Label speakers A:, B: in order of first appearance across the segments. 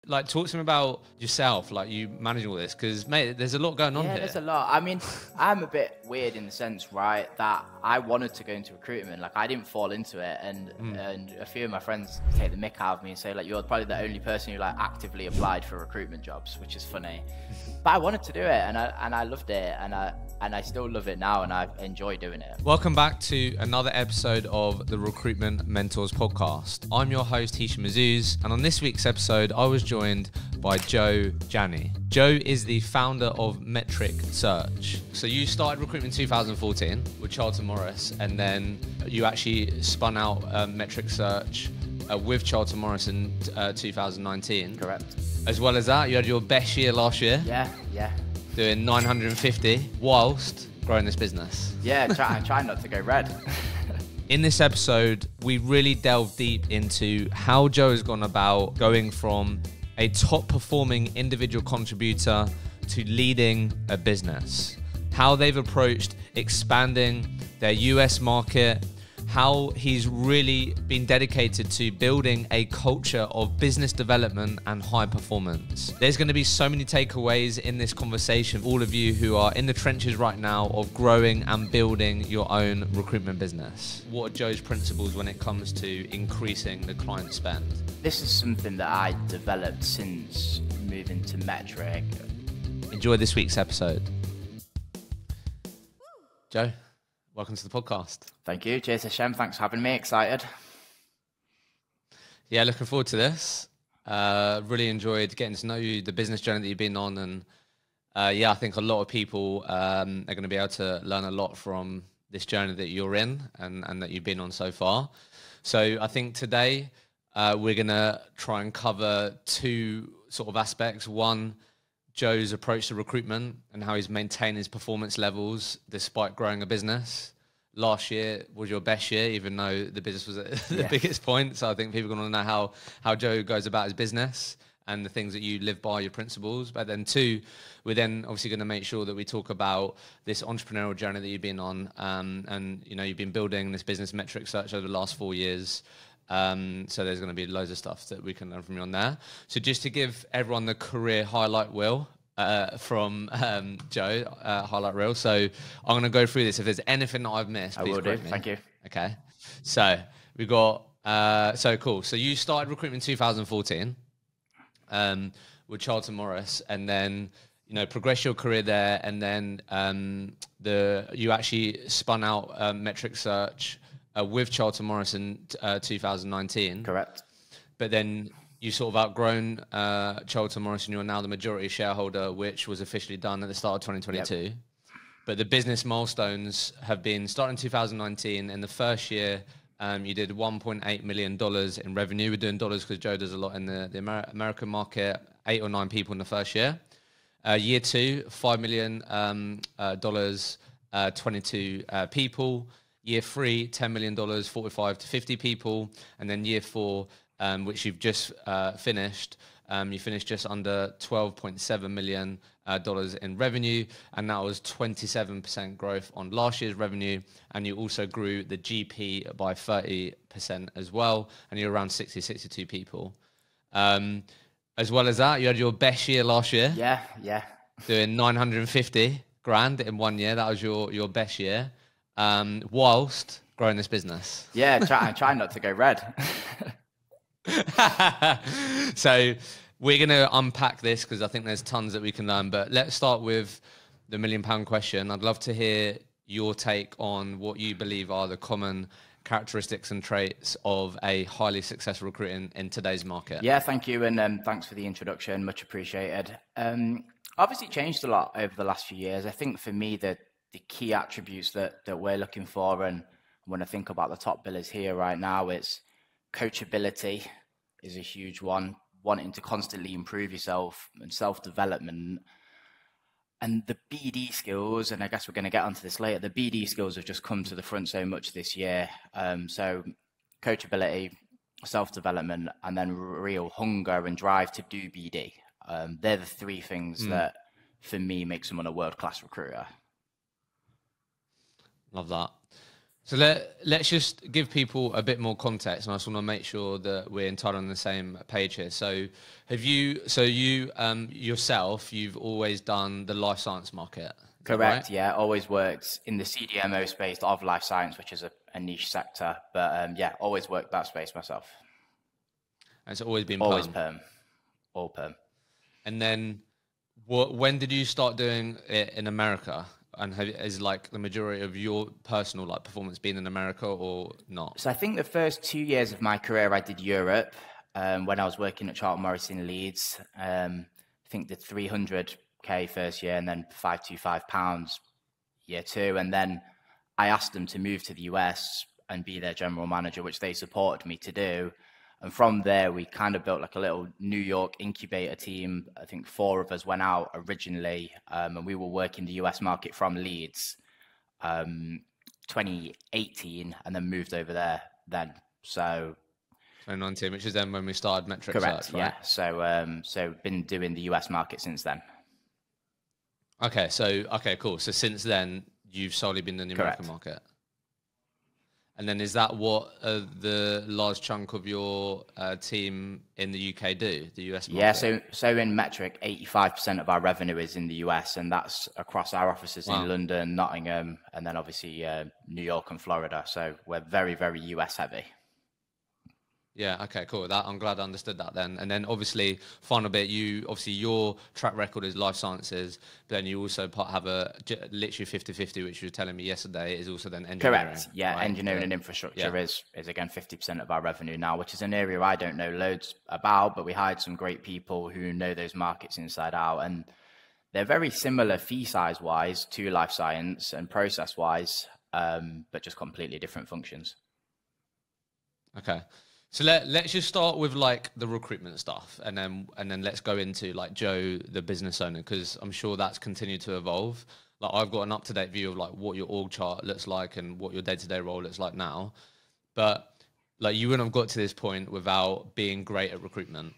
A: Like, talk to me about yourself, like you managing all this, because mate, there's a lot going on here.
B: There's a lot. I mean, I'm a bit weird in the sense, right, that I wanted to go into recruitment. Like, I didn't fall into it, and a few of my friends take the mick out of me and say, like, you're probably the only person who like actively applied for recruitment jobs, which is funny. But I wanted to do it, and I loved it, and I still love it now, and I enjoy doing it.
A: Welcome back to another episode of the Recruitment Mentors podcast. I'm your host, Hisham Azuz, and on this week's episode, I was joined by Jani. Joe is the founder of Metric Search. So you started recruitment in 2014 with Charlton Morris, and then you actually spun out Metric Search with Charlton Morris in 2019.
B: Correct.
A: As well as that, you had your best year last year.
B: Yeah.
A: Doing 950 whilst growing this business.
B: Yeah, try not to go red.
A: In this episode, we really delve deep into how Joe has gone about going from a top performing individual contributor to leading a business, how they've approached expanding their US market, how he's really been dedicated to building a culture of business development and high performance. There's going to be so many takeaways in this conversation, all of you who are in the trenches right now of growing and building your own recruitment business. What are Joe's principles when it comes to increasing the client spend?
B: This is something that I developed since moving to Metric.
A: Enjoy this week's episode. Joe, welcome to the podcast.
B: Thank you. Cheers, Hashem. Thanks for having me. Excited.
A: Yeah, looking forward to this. Really enjoyed getting to know you, the business journey that you've been on. And I think a lot of people are going to be able to learn a lot from this journey that you're in and that you've been on so far. So I think today we're going to try and cover two sort of aspects. One, Joe's approach to recruitment and how he's maintained his performance levels despite growing a business. Last year was your best year, even though the business was at the biggest point. So I think people are going to know how Joe goes about his business and the things that you live by, your principles. But then two, we're then obviously going to make sure that we talk about this entrepreneurial journey that you've been on. And, you know, you've been building this business Metric Search over the last 4 years. So there's going to be loads of stuff that we can learn from you on there. So just to give everyone the career highlight reel from Joe, highlight reel. So I'm going to go through this. If there's anything that I've missed, please correct me.
B: Thank you.
A: Okay. So we got, so cool. So you started recruitment in 2014 with Charlton Morris, and then, you know, progress your career there. And then you actually spun out Metric Search with Charlton Morris in 2019.
B: Correct.
A: But then you sort of outgrown Charlton Morris, and you're now the majority shareholder, which was officially done at the start of 2022. Yep. But the business milestones have been starting in 2019. In the first year, you did $1.8 million in revenue. We're doing dollars because Joe does a lot in the American market, 8 or 9 people in the first year. Year two, $5 million, 22 people. Year three, $10 million, 45 to 50 people. And then year four, which you've just finished, you finished just under $12.7 million in revenue, and that was 27% growth on last year's revenue, and you also grew the GP by 30% as well, and you're around 62 people. As well as that, you had your best year last year.
B: Yeah.
A: Doing 950 grand in 1 year. That was your best year, whilst growing this business.
B: Yeah, try not to go red.
A: So we're going to unpack this because I think there's tons that we can learn. But let's start with the £1 million question. I'd love to hear your take on what you believe are the common characteristics and traits of a highly successful recruiter in today's market.
B: Yeah, thank you. And thanks for the introduction. Much appreciated. Obviously changed a lot over the last few years. I think for me, the key attributes that we're looking for, and when I think about the top billers here right now, it's coachability is a huge one, wanting to constantly improve yourself and self-development. And the BD skills, and I guess we're going to get onto this later, the BD skills have just come to the front so much this year. So coachability, self-development, and then real hunger and drive to do BD. They're the three things that, for me, make someone a world-class recruiter.
A: Love that. So let's just give people a bit more context, and I just want to make sure that we're entirely on the same page here. So you yourself, you've always done the life science market, is that
B: Correct.
A: right?
B: Yeah, always worked in the CDMO space of life science, which is a niche sector. But yeah, always worked that space myself.
A: And it's always been
B: Always
A: perm.
B: perm, all perm.
A: And then when did you start doing it in America? And is like the majority of your personal like performance been in America or not?
B: So I think the first 2 years of my career, I did Europe when I was working at Charlton Morris in Leeds. I think did 300K first year and then £525 year two. And then I asked them to move to the US and be their general manager, which they supported me to do. And from there, we kind of built like a little New York incubator team. I think 4 of us went out originally, and we were working the US market from Leeds, 2018, and then moved over there then. So
A: 2019, which is then when we started Metric
B: correct,
A: Search, right?
B: yeah. So been doing the US market since then.
A: Okay, cool. So since then, you've solely been in the American market. And then is that what the large chunk of your team in the UK do, the US market?
B: Yeah, so in Metric, 85% of our revenue is in the US, and that's across our offices in London, Nottingham, and then obviously New York and Florida. So we're very, very US heavy.
A: Yeah. Okay. Cool. I'm glad I understood that then. And then obviously, final bit. Your track record is life sciences, but then you also have literally 50-50, which you were telling me yesterday, is also then engineering.
B: Correct. Yeah.
A: Right?
B: Engineering and infrastructure is again 50% of our revenue now, which is an area I don't know loads about, but we hired some great people who know those markets inside out, and they're very similar fee size wise to life science and process wise, but just completely different functions.
A: Okay. So let's just start with like the recruitment stuff, and then let's go into like Joe, the business owner, because I'm sure that's continued to evolve. Like I've got an up-to-date view of like what your org chart looks like and what your day-to-day role looks like now, but like you wouldn't have got to this point without being great at recruitment,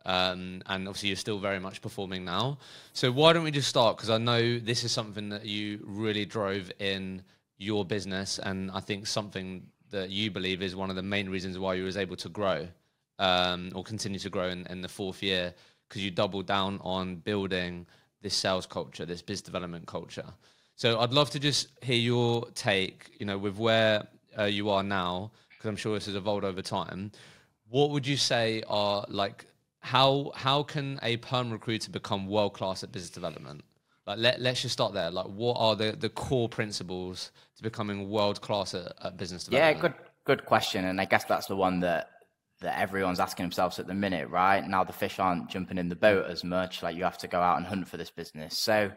A: and obviously you're still very much performing now. So why don't we just start? Because I know this is something that you really drove in your business, and I think something that you believe is one of the main reasons why you was able to grow or continue to grow in the 4th year, because you doubled down on building this sales culture, this business development culture. So I'd love to just hear your take, with where you are now, because I'm sure this has evolved over time. What would you say are like, how can a perm recruiter become world-class at business development? Like let's just start there. Like, what are the core principles to becoming world class at business development?
B: Yeah, good question, and I guess that's the one that everyone's asking themselves at the minute, right? Now the fish aren't jumping in the boat as much. Like you have to go out and hunt for this business. So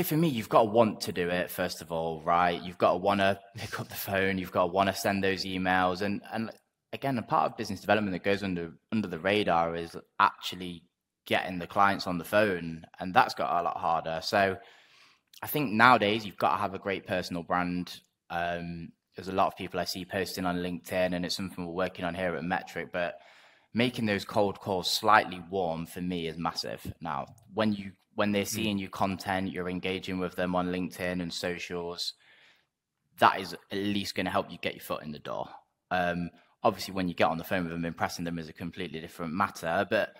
B: for me, you've got to want to do it first of all, right? You've got to want to pick up the phone. You've got to want to send those emails, and again, a part of business development that goes under the radar is actually getting the clients on the phone, and that's got a lot harder. So I think nowadays you've got to have a great personal brand. There's a lot of people I see posting on LinkedIn, and it's something we're working on here at Metric, but making those cold calls slightly warm for me is massive. Now, when they're seeing your content, you're engaging with them on LinkedIn and socials, that is at least going to help you get your foot in the door. Obviously, when you get on the phone with them, impressing them is a completely different matter, but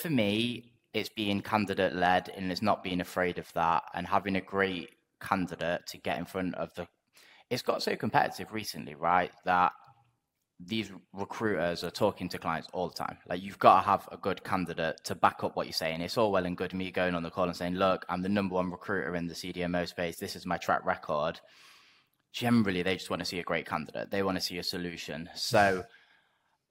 B: for me, it's being candidate-led, and it's not being afraid of that, and having a great candidate to get in front of the... It's got so competitive recently, right, that these recruiters are talking to clients all the time. Like, you've got to have a good candidate to back up what you're saying. It's all well and good me going on the call and saying, look, I'm the #1 recruiter in the CDMO space. This is my track record. Generally, they just want to see a great candidate. They want to see a solution. So...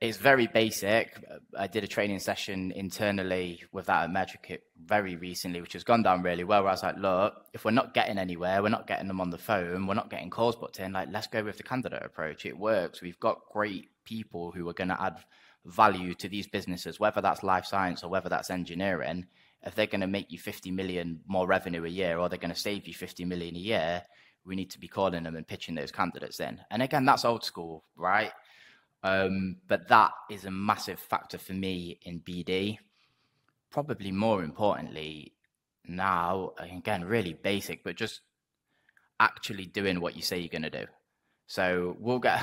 B: It's very basic. I did a training session internally with that at Metric very recently, which has gone down really well, where I was like, look, if we're not getting anywhere, we're not getting them on the phone, we're not getting calls booked in, like, let's go with the candidate approach. It works. We've got great people who are going to add value to these businesses, whether that's life science or whether that's engineering. If they're going to make you 50 million more revenue a year, or they're going to save you 50 million a year, we need to be calling them and pitching those candidates in. And again, that's old school, right? But that is a massive factor for me in BD. Probably more importantly now, again, really basic, but just actually doing what you say you're going to do. So we'll get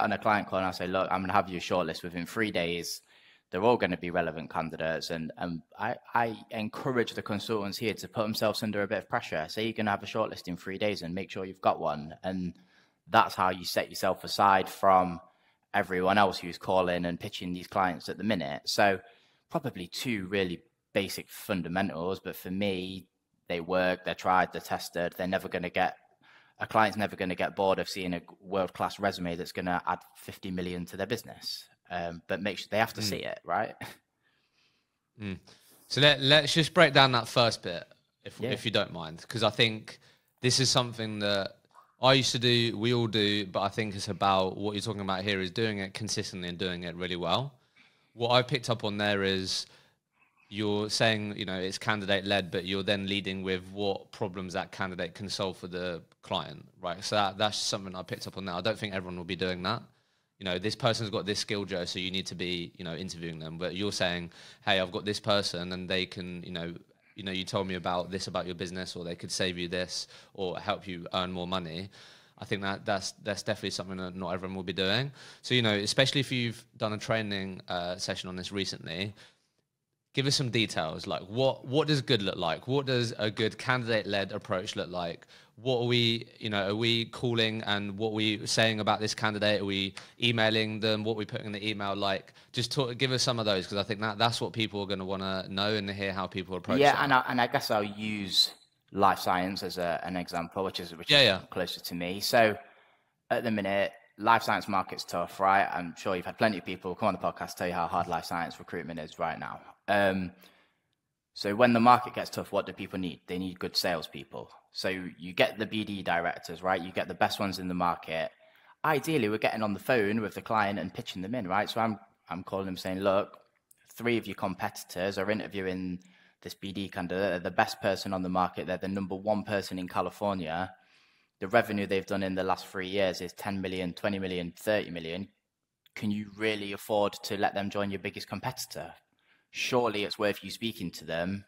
B: on a client call and I'll say, look, I'm going to have you a shortlist within 3 days. They're all going to be relevant candidates. And I encourage the consultants here to put themselves under a bit of pressure. Say you're going to have a shortlist in 3 days and make sure you've got one. And that's how you set yourself aside from everyone else who's calling and pitching these clients at the minute. So probably two really basic fundamentals, but for me, they work, they're tried, they're tested. A client's never going to get bored of seeing a world-class resume that's going to add 50 million to their business. But make sure they have to see it, right?
A: So let's just break down that first bit, if you don't mind, because I think this is something that I used to do, we all do, but I think it's about what you're talking about here is doing it consistently and doing it really well. What I picked up on there is you're saying, it's candidate-led, but you're then leading with what problems that candidate can solve for the client, right? So that's something I picked up on there. I don't think everyone will be doing that. This person's got this skill, Joe, so you need to be, interviewing them. But you're saying, hey, I've got this person and they can, you told me about this about your business, or they could save you this or help you earn more money. I think that's definitely something that not everyone will be doing. So, especially if you've done a training session on this recently, give us some details. Like what does good look like? What does a good candidate-led approach look like? What are we calling, and what are we saying about this candidate? Are we emailing them? What are we putting in the email? Like, just give us some of those, because I think that's what people are going to want to know and hear how people approach it.
B: Yeah, and I guess I'll use life science as an example, which is closer to me. So at the minute, life science market's tough, right? I'm sure you've had plenty of people come on the podcast tell you how hard life science recruitment is right now. So when the market gets tough, what do people need? They need good salespeople. So you get the BD directors, right? You get the best ones in the market. Ideally, we're getting on the phone with the client and pitching them in, right? So I'm calling them saying, look, 3 of your competitors are interviewing this BD candidate. They're the best person on the market. They're the number 1 person in California. The revenue they've done in the last 3 years is 10 million, 20 million, 30 million. Can you really afford to let them join your biggest competitor? Surely it's worth you speaking to them.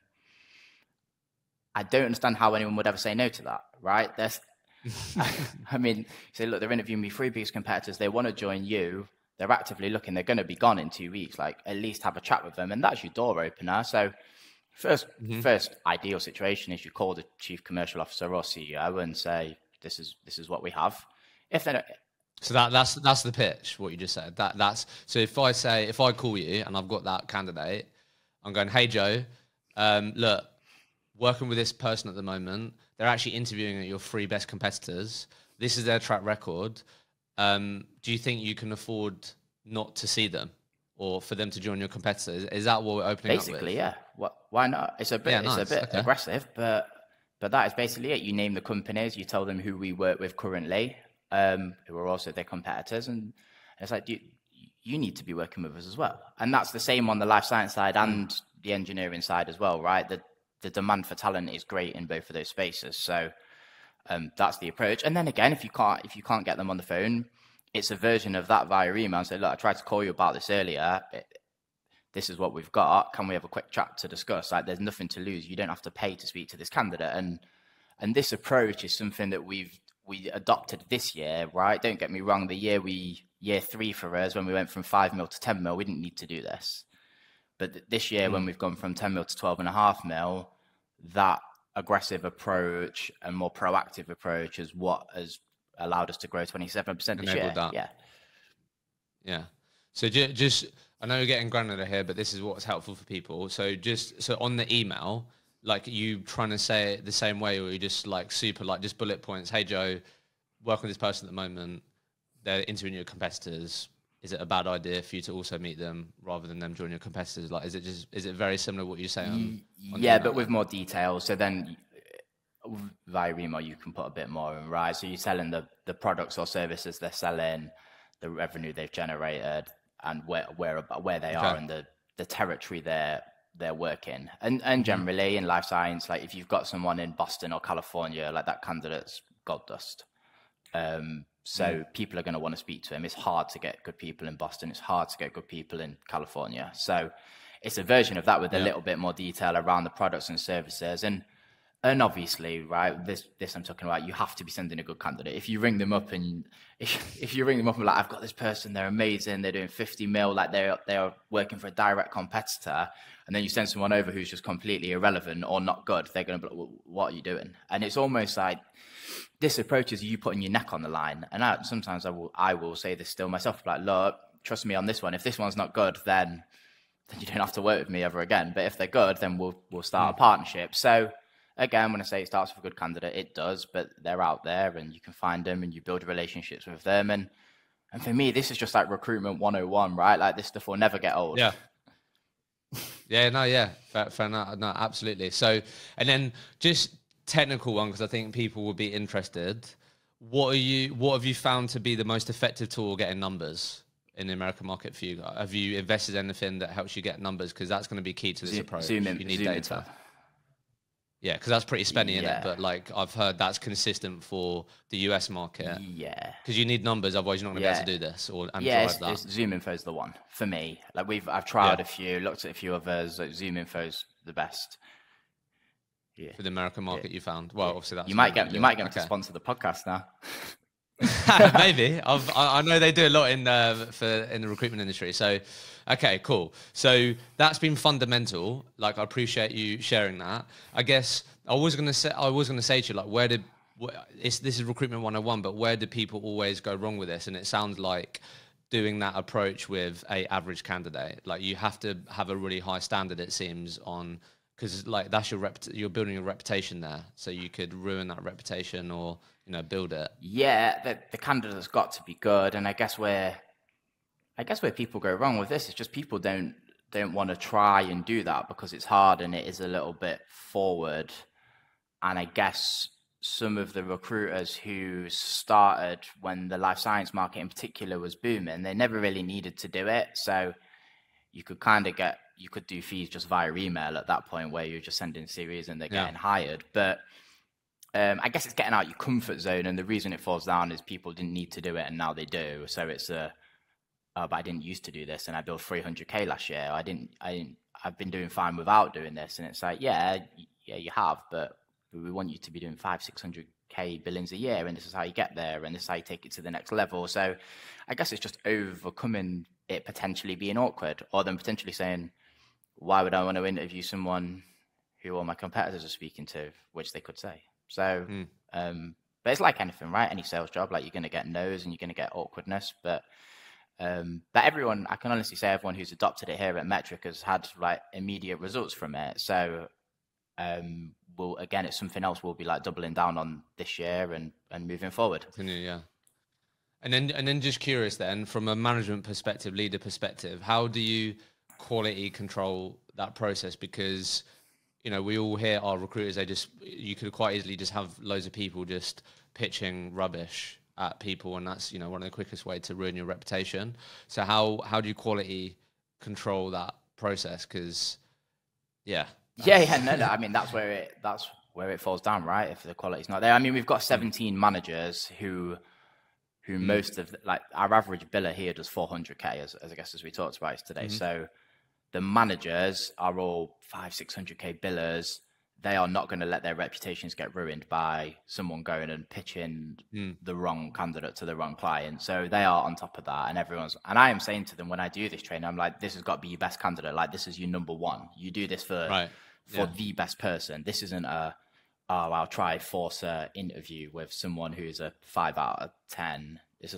B: I don't understand how anyone would ever say no to that, right? I mean, say, look, they're interviewing me 3 biggest competitors. They want to join you. They're actively looking. They're going to be gone in 2 weeks. Like, at least have a chat with them. And that's your door opener. So first ideal situation is you call the chief commercial officer or CEO and say, this is what we have. If they don't,
A: so that's the pitch, what you just said. So if I call you and I've got that candidate, I'm going, hey Joe, look, working with this person at the moment, they're actually interviewing at your 3 best competitors. This is their track record. Do you think you can afford not to see them, or for them to join your competitors? Is that what we're opening up with?
B: Basically, yeah. Why not? It's a bit aggressive, but that is basically it. You name the companies, you tell them who we work with currently, who are also their competitors, and it's like, you need to be working with us as well. And that's the same on the life science side and the engineering side as well, right? The demand for talent is great in both of those spaces. So that's the approach. And then again, if you can't get them on the phone, it's a version of that via email. Say, look, I tried to call you about this earlier. This is what we've got. Can we have a quick chat to discuss? Like, there's nothing to lose. You don't have to pay to speak to this candidate. And this approach is something that we adopted this year, right? Don't get me wrong. Year 3 for us, when we went from 5 mil to 10 mil, we didn't need to do this. But this year, when we've gone from 10 mil to 12.5 mil, that aggressive approach and more proactive approach is what has allowed us to grow 27% this year.
A: That. Yeah. So just, I know you're getting granular here, but this is what's helpful for people. So on the email, like, you trying to say it the same way, or you just like super, like, just bullet points? Hey Joe, working with this person at the moment, they're interviewing your competitors. Is it a bad idea for you to also meet them rather than them join your competitors? Like, is it very similar to what you say on
B: yeah, but with more details. So then via email, you can put a bit more in, right? So you're selling the products or services they're selling, the revenue they've generated, and where they are in the territory they're working. And generally in life science, like, if you've got someone in Boston or California, like, that candidate's gold dust. So people are going to want to speak to him. It's hard to get good people in Boston. It's hard to get good people in California. So it's a version of that with a little bit more detail around the products and services. And And obviously, right, this I'm talking about, you have to be sending a good candidate. If you ring them up and if you ring them up and like, I've got this person, they're amazing, they're doing 50 mil, like they're working for a direct competitor, and then you send someone over who's just completely irrelevant or not good, they're going to be like, well, what are you doing? And it's almost like this approach is you putting your neck on the line. And sometimes I will say this still myself, like, look, trust me on this one. If this one's not good, then you don't have to work with me ever again. But if they're good, then we'll start a partnership. So again, when I say it starts with a good candidate, it does, but they're out there and you can find them and you build relationships with them. And for me, this is just like recruitment 101, right? Like this stuff will never get old.
A: Yeah. Yeah. Fair enough. No, absolutely. So, and then just technical one, because I think people will be interested. What have you found to be the most effective tool getting numbers in the American market for you? Have you invested in anything that helps you get numbers? Because that's going to be key to this approach. You need data. Yeah, because that's pretty spenny, isn't it? But like I've heard that's consistent for the US market.
B: Yeah.
A: Because you need numbers, otherwise you're not going to be able to do this drive that.
B: Zoom Info's the one for me. Like I've tried a few, looked at a few others. Like Zoom Info's the best.
A: Yeah. For the American market, you found. Well, obviously that's
B: you might get them to sponsor the podcast now.
A: Maybe. I know they do a lot in the recruitment industry. So, okay, cool. So that's been fundamental. Like, I appreciate you sharing that. I guess I was going to say to you, like, this is recruitment 101, but where do people always go wrong with this? And it sounds like doing that approach with a average candidate. Like, you have to have a really high standard, it seems, because like that's you're building a reputation there. So you could ruin that reputation or build it.
B: Yeah, the candidate's got to be good, and I guess where people go wrong with this is just people don't want to try and do that because it's hard and it is a little bit forward. And I guess some of the recruiters who started when the life science market in particular was booming, they never really needed to do it. So you could do fees just via email at that point where you're just sending CVs and they're getting hired. But I guess it's getting out your comfort zone, and the reason it falls down is people didn't need to do it and now they do. So it's but I didn't used to do this and I built 300K last year. I've been doing fine without doing this. And it's like, yeah, you have, but we want you to be doing 500-600K billings a year, and this is how you get there, and this is how you take it to the next level. So I guess it's just overcoming it potentially being awkward, or them potentially saying, why would I want to interview someone who all my competitors are speaking to, which they could say. So, but it's like anything, right? Any sales job, like you're going to get no's and you're going to get awkwardness, but everyone, I can honestly say everyone who's adopted it here at Metric has had like immediate results from it. So, it's something else we'll be like doubling down on this year and moving forward.
A: Yeah. And then just curious then, from a management perspective, leader perspective, how do you quality control that process? Because we all hear our recruiters, you could quite easily just have loads of people just pitching rubbish at people, and that's one of the quickest way to ruin your reputation. So how do you quality control that process? Because no.
B: I mean, that's where it falls down, right? If the quality's not there. I mean, we've got 17 managers who most of like our average biller here does 400K as I guess as we talked about today. So the managers are all 500-600K billers. They are not going to let their reputations get ruined by someone going and pitching the wrong candidate to the wrong client. So they are on top of that, and I am saying to them when I do this training, I'm like, this has got to be your best candidate. Like, this is your number one. You do this for the best person. This isn't I'll try force a interview with someone who's a 5 out of 10. This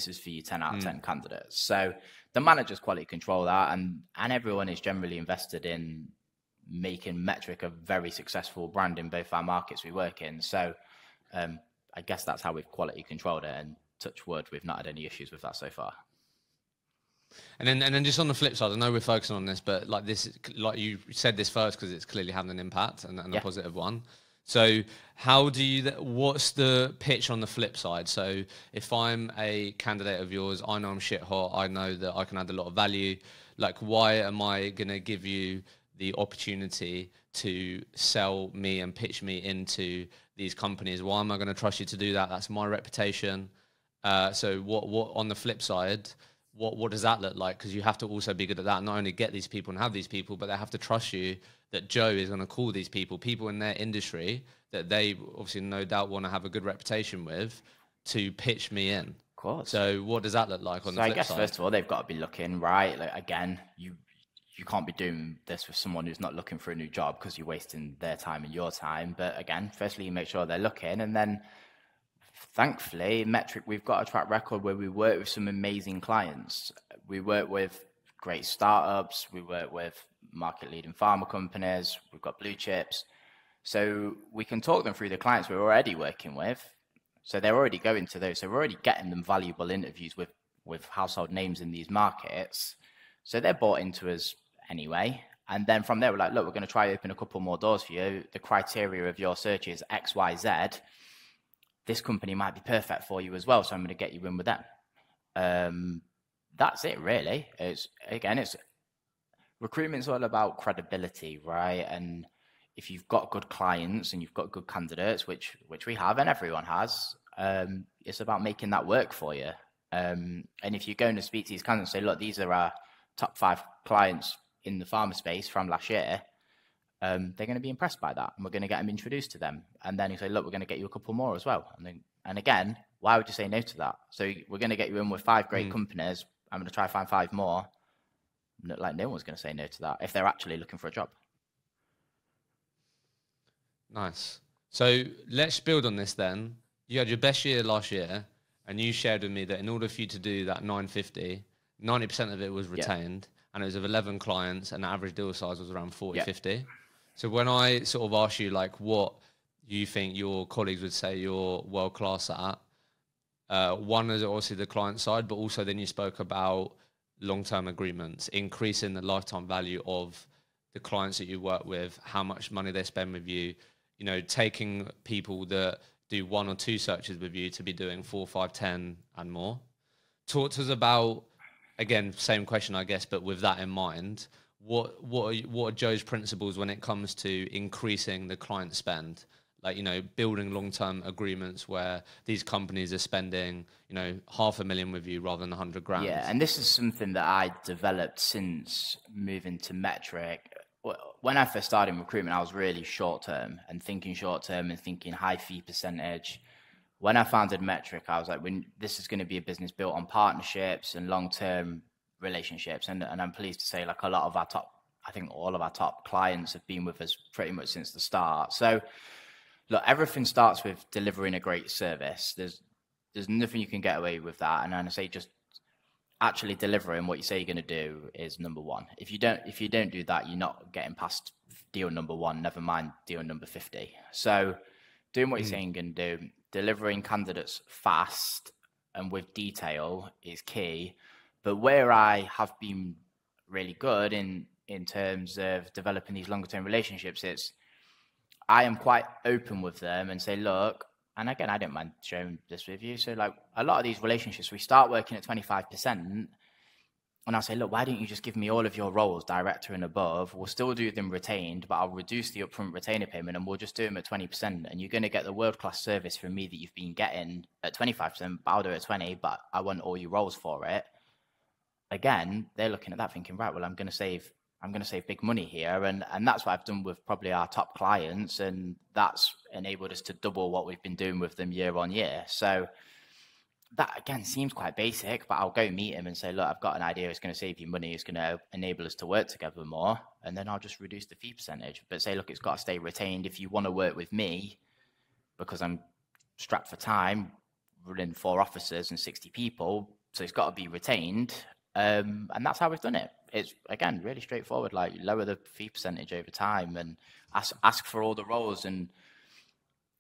B: is for you 10 out of 10 candidates. So the managers quality control that, and everyone is generally invested in making Metric a very successful brand in both our markets we work in. So I guess that's how we've quality controlled it, and touch wood, we've not had any issues with that so far.
A: And then just on the flip side, I know we're focusing on this, but like you said this first because it's clearly having an impact and a positive one. So what's the pitch on the flip side? So if I'm a candidate of yours, I know I'm shit hot, I know that I can add a lot of value. Like, why am I going to give you the opportunity to sell me and pitch me into these companies? Why am I going to trust you to do that? That's my reputation. So what on the flip side, what does that look like? Because you have to also be good at that. Not only get these people and have these people, but they have to trust you that Joe is going to call these people in their industry that they obviously no doubt want to have a good reputation with, to pitch me in.
B: Of course.
A: So what does that look like on the flip side?
B: So I guess first of all, they've got to be looking, right? Like, again, you can't be doing this with someone who's not looking for a new job, because you're wasting their time and your time. But again, firstly, you make sure they're looking, and then thankfully, Metric, we've got a track record where we work with some amazing clients. We work with great startups. We work with market-leading pharma companies. We've got blue chips. So we can talk them through the clients we're already working with. So they're already going to those. So we're already getting them valuable interviews with household names in these markets. So they're bought into us anyway. And then from there, we're like, look, we're going to try open a couple more doors for you. The criteria of your search is X, Y, Z. This company might be perfect for you as well, so I'm going to get you in with them. That's it, really. It's recruitment's all about credibility, right? And if you've got good clients and you've got good candidates, which we have and everyone has, it's about making that work for you. And if you're going to speak to these candidates and say, look, these are our top 5 clients in the pharma space from last year, they're going to be impressed by that, and we're going to get them introduced to them. And then you say, look, we're going to get you a couple more as well. And again, why would you say no to that? So we're going to get you in with 5 great companies. I'm going to try to find 5 more. Like, no one's going to say no to that if they're actually looking for a job.
A: Nice. So let's build on this then. You had your best year last year, and you shared with me that in order for you to do that 950, 90% of it was retained, and it was of 11 clients, and the average deal size was around 40, 50. So when I sort of asked you, like, what you think your colleagues would say you're world-class at, one is obviously the client side, but also then you spoke about long-term agreements, increasing the lifetime value of the clients that you work with, how much money they spend with you, you know, taking people that do 1 or 2 searches with you to be doing 4, 5, 10 and more. Talk to us about, again, same question, I guess, but with that in mind, what are Joe's principles when it comes to increasing the client spend? Like, you know, building long-term agreements where these companies are spending, you know, $500,000 with you rather than 100 grand.
B: Yeah, and this is something that I developed since moving to Metric. When I first started in recruitment, I was really short-term and thinking high fee percentage. When I founded Metric, I was like, this is going to be a business built on partnerships and long-term relationships. And I'm pleased to say, like, a lot of our top, I think all of our top clients have been with us pretty much since the start. So look, everything starts with delivering a great service. There's nothing you can get away with that. And I say, just actually delivering what you say you're going to do is number one. If you don't do that, you're not getting past deal number 1, never mind deal number 50. So doing what you're saying you're going to do, delivering candidates fast and with detail is key. But where I have been really good in terms of developing these longer term relationships, it's I am quite open with them and say, look, and again, I don't mind sharing this with you. So like a lot of these relationships, we start working at 25%. And I'll say, look, why don't you just give me all of your roles, director and above? We'll still do them retained, but I'll reduce the upfront retainer payment and we'll just do them at 20%. And you're going to get the world-class service from me that you've been getting at 25%, but I'll do it at 20, but I want all your roles for it. Again, they're looking at that thinking, right, well, I'm going to save big money here. And that's what I've done with probably our top clients. And that's enabled us to double what we've been doing with them year on year. So that, again, seems quite basic, but I'll go meet him and say, look, I've got an idea. It's going to save you money. It's going to enable us to work together more. And then I'll just reduce the fee percentage. But say, look, it's got to stay retained. If you want to work with me, because I'm strapped for time, running 4 offices and 60 people, so it's got to be retained. And that's how we've done it. It's, again, really straightforward. Like, lower the fee percentage over time and ask for all the roles. And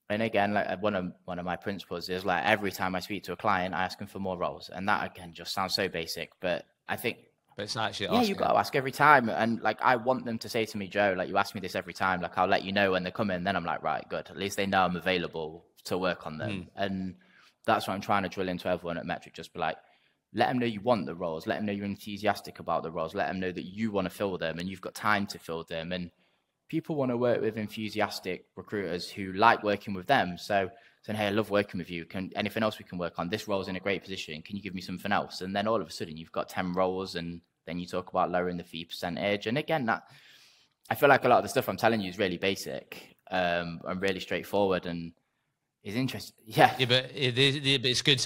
B: again, like one of my principles is, like, every time I speak to a client, I ask them for more roles. And that, again, just sounds so basic, but I think,
A: but it's actually
B: yeah, you've got to ask every time. And like, I want them to say to me, Joe, like, you ask me this every time, like, I'll let you know when they come in. Then I'm like, right, good. At least they know I'm available to work on them. And that's what I'm trying to drill into everyone at Metric. Just be like, let them know you want the roles. Let them know you're enthusiastic about the roles. Let them know that you want to fill them and you've got time to fill them. And people want to work with enthusiastic recruiters who like working with them. So saying, hey, I love working with you. Anything else we can work on? This role's in a great position. Can you give me something else? And then all of a sudden you've got 10 roles, and then you talk about lowering the fee percentage. And again, that I feel like a lot of the stuff I'm telling you is really basic and really straightforward and is interesting. Yeah.
A: Yeah, but it's good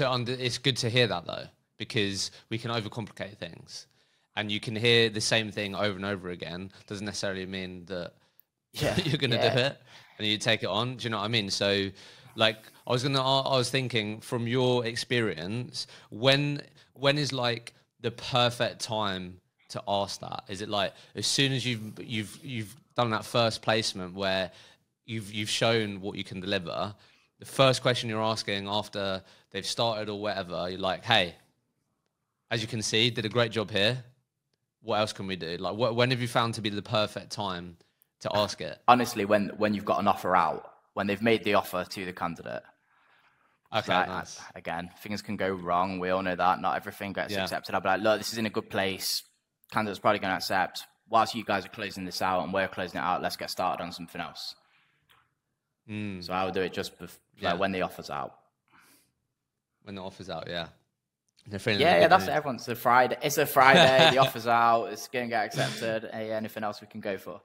A: to hear that though, because we can overcomplicate things. And you can hear the same thing over and over again. Doesn't necessarily mean that you're going to do it and you take it on. Do you know what I mean? So, like, I was thinking from your experience, when is like the perfect time to ask that? Is it like as soon as you've done that first placement where you've shown what you can deliver? The first question you're asking after they've started or whatever, you're like, hey, as you can see, did a great job here. What else can we do? Like, when have you found to be the perfect time to ask it?
B: Honestly, when you've got an offer out, when they've made the offer to the candidate.
A: Okay, nice.
B: Again, things can go wrong. We all know that. Not everything gets accepted. I'll be like, look, this is in a good place. Candidate's probably going to accept. Whilst you guys are closing this out and we're closing it out, let's get started on something else. So I would do it just when the offer's out.
A: When the offer's out, yeah.
B: That's it. Everyone's a Friday. It's a Friday. The offer's out. It's going to get accepted. Hey, anything else we can go for?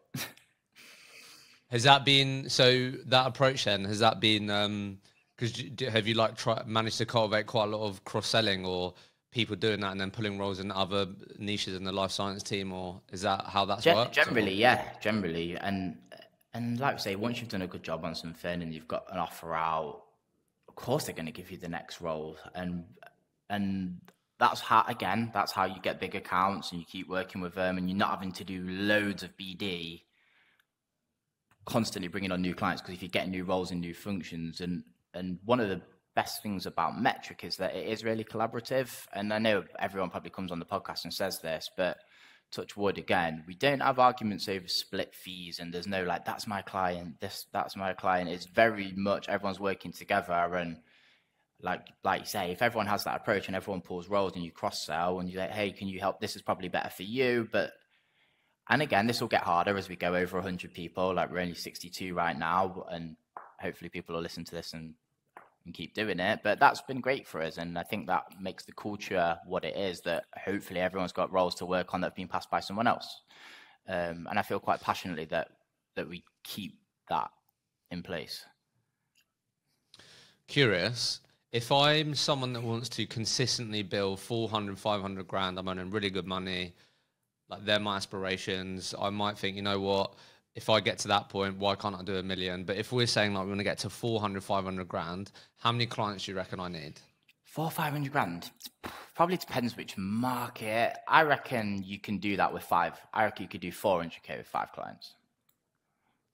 A: Has that been so? That approach then has that been? Because have you managed to cultivate quite a lot of cross selling or people doing that and then pulling roles in other niches in the life science team, or is that how that's worked?
B: Generally, and like I say, once you've done a good job on something and you've got an offer out, of course they're going to give you the next role, and that's how you get big accounts and you keep working with them, and you're not having to do loads of BD, constantly bringing on new clients, because if you get new roles and new functions, and one of the best things about Metric is that it is really collaborative. And I know everyone probably comes on the podcast and says this, but touch wood again, we don't have arguments over split fees, and there's no like, that's my client, that's my client. It's very much everyone's working together, and like you say, if everyone has that approach and everyone pulls roles and you cross sell and you say, hey, can you help? This is probably better for you. And again, this will get harder as we go over 100 people. Like, we're only 62 right now, and hopefully people will listen to this and keep doing it. But that's been great for us, and I think that makes the culture what it is, that hopefully everyone's got roles to work on that have been passed by someone else. And I feel quite passionately that we keep that in place.
A: Curious, if I'm someone that wants to consistently bill 400, 500 grand, I'm earning really good money, like they're my aspirations, I might think, you know what, if I get to that point, why can't I do 1 million? But if we're saying like we want to get to 400, 500 grand, how many clients do you reckon I need?
B: 400, 500 grand? Probably depends which market. I reckon you can do that with 5. I reckon you could do 400k with 5 clients.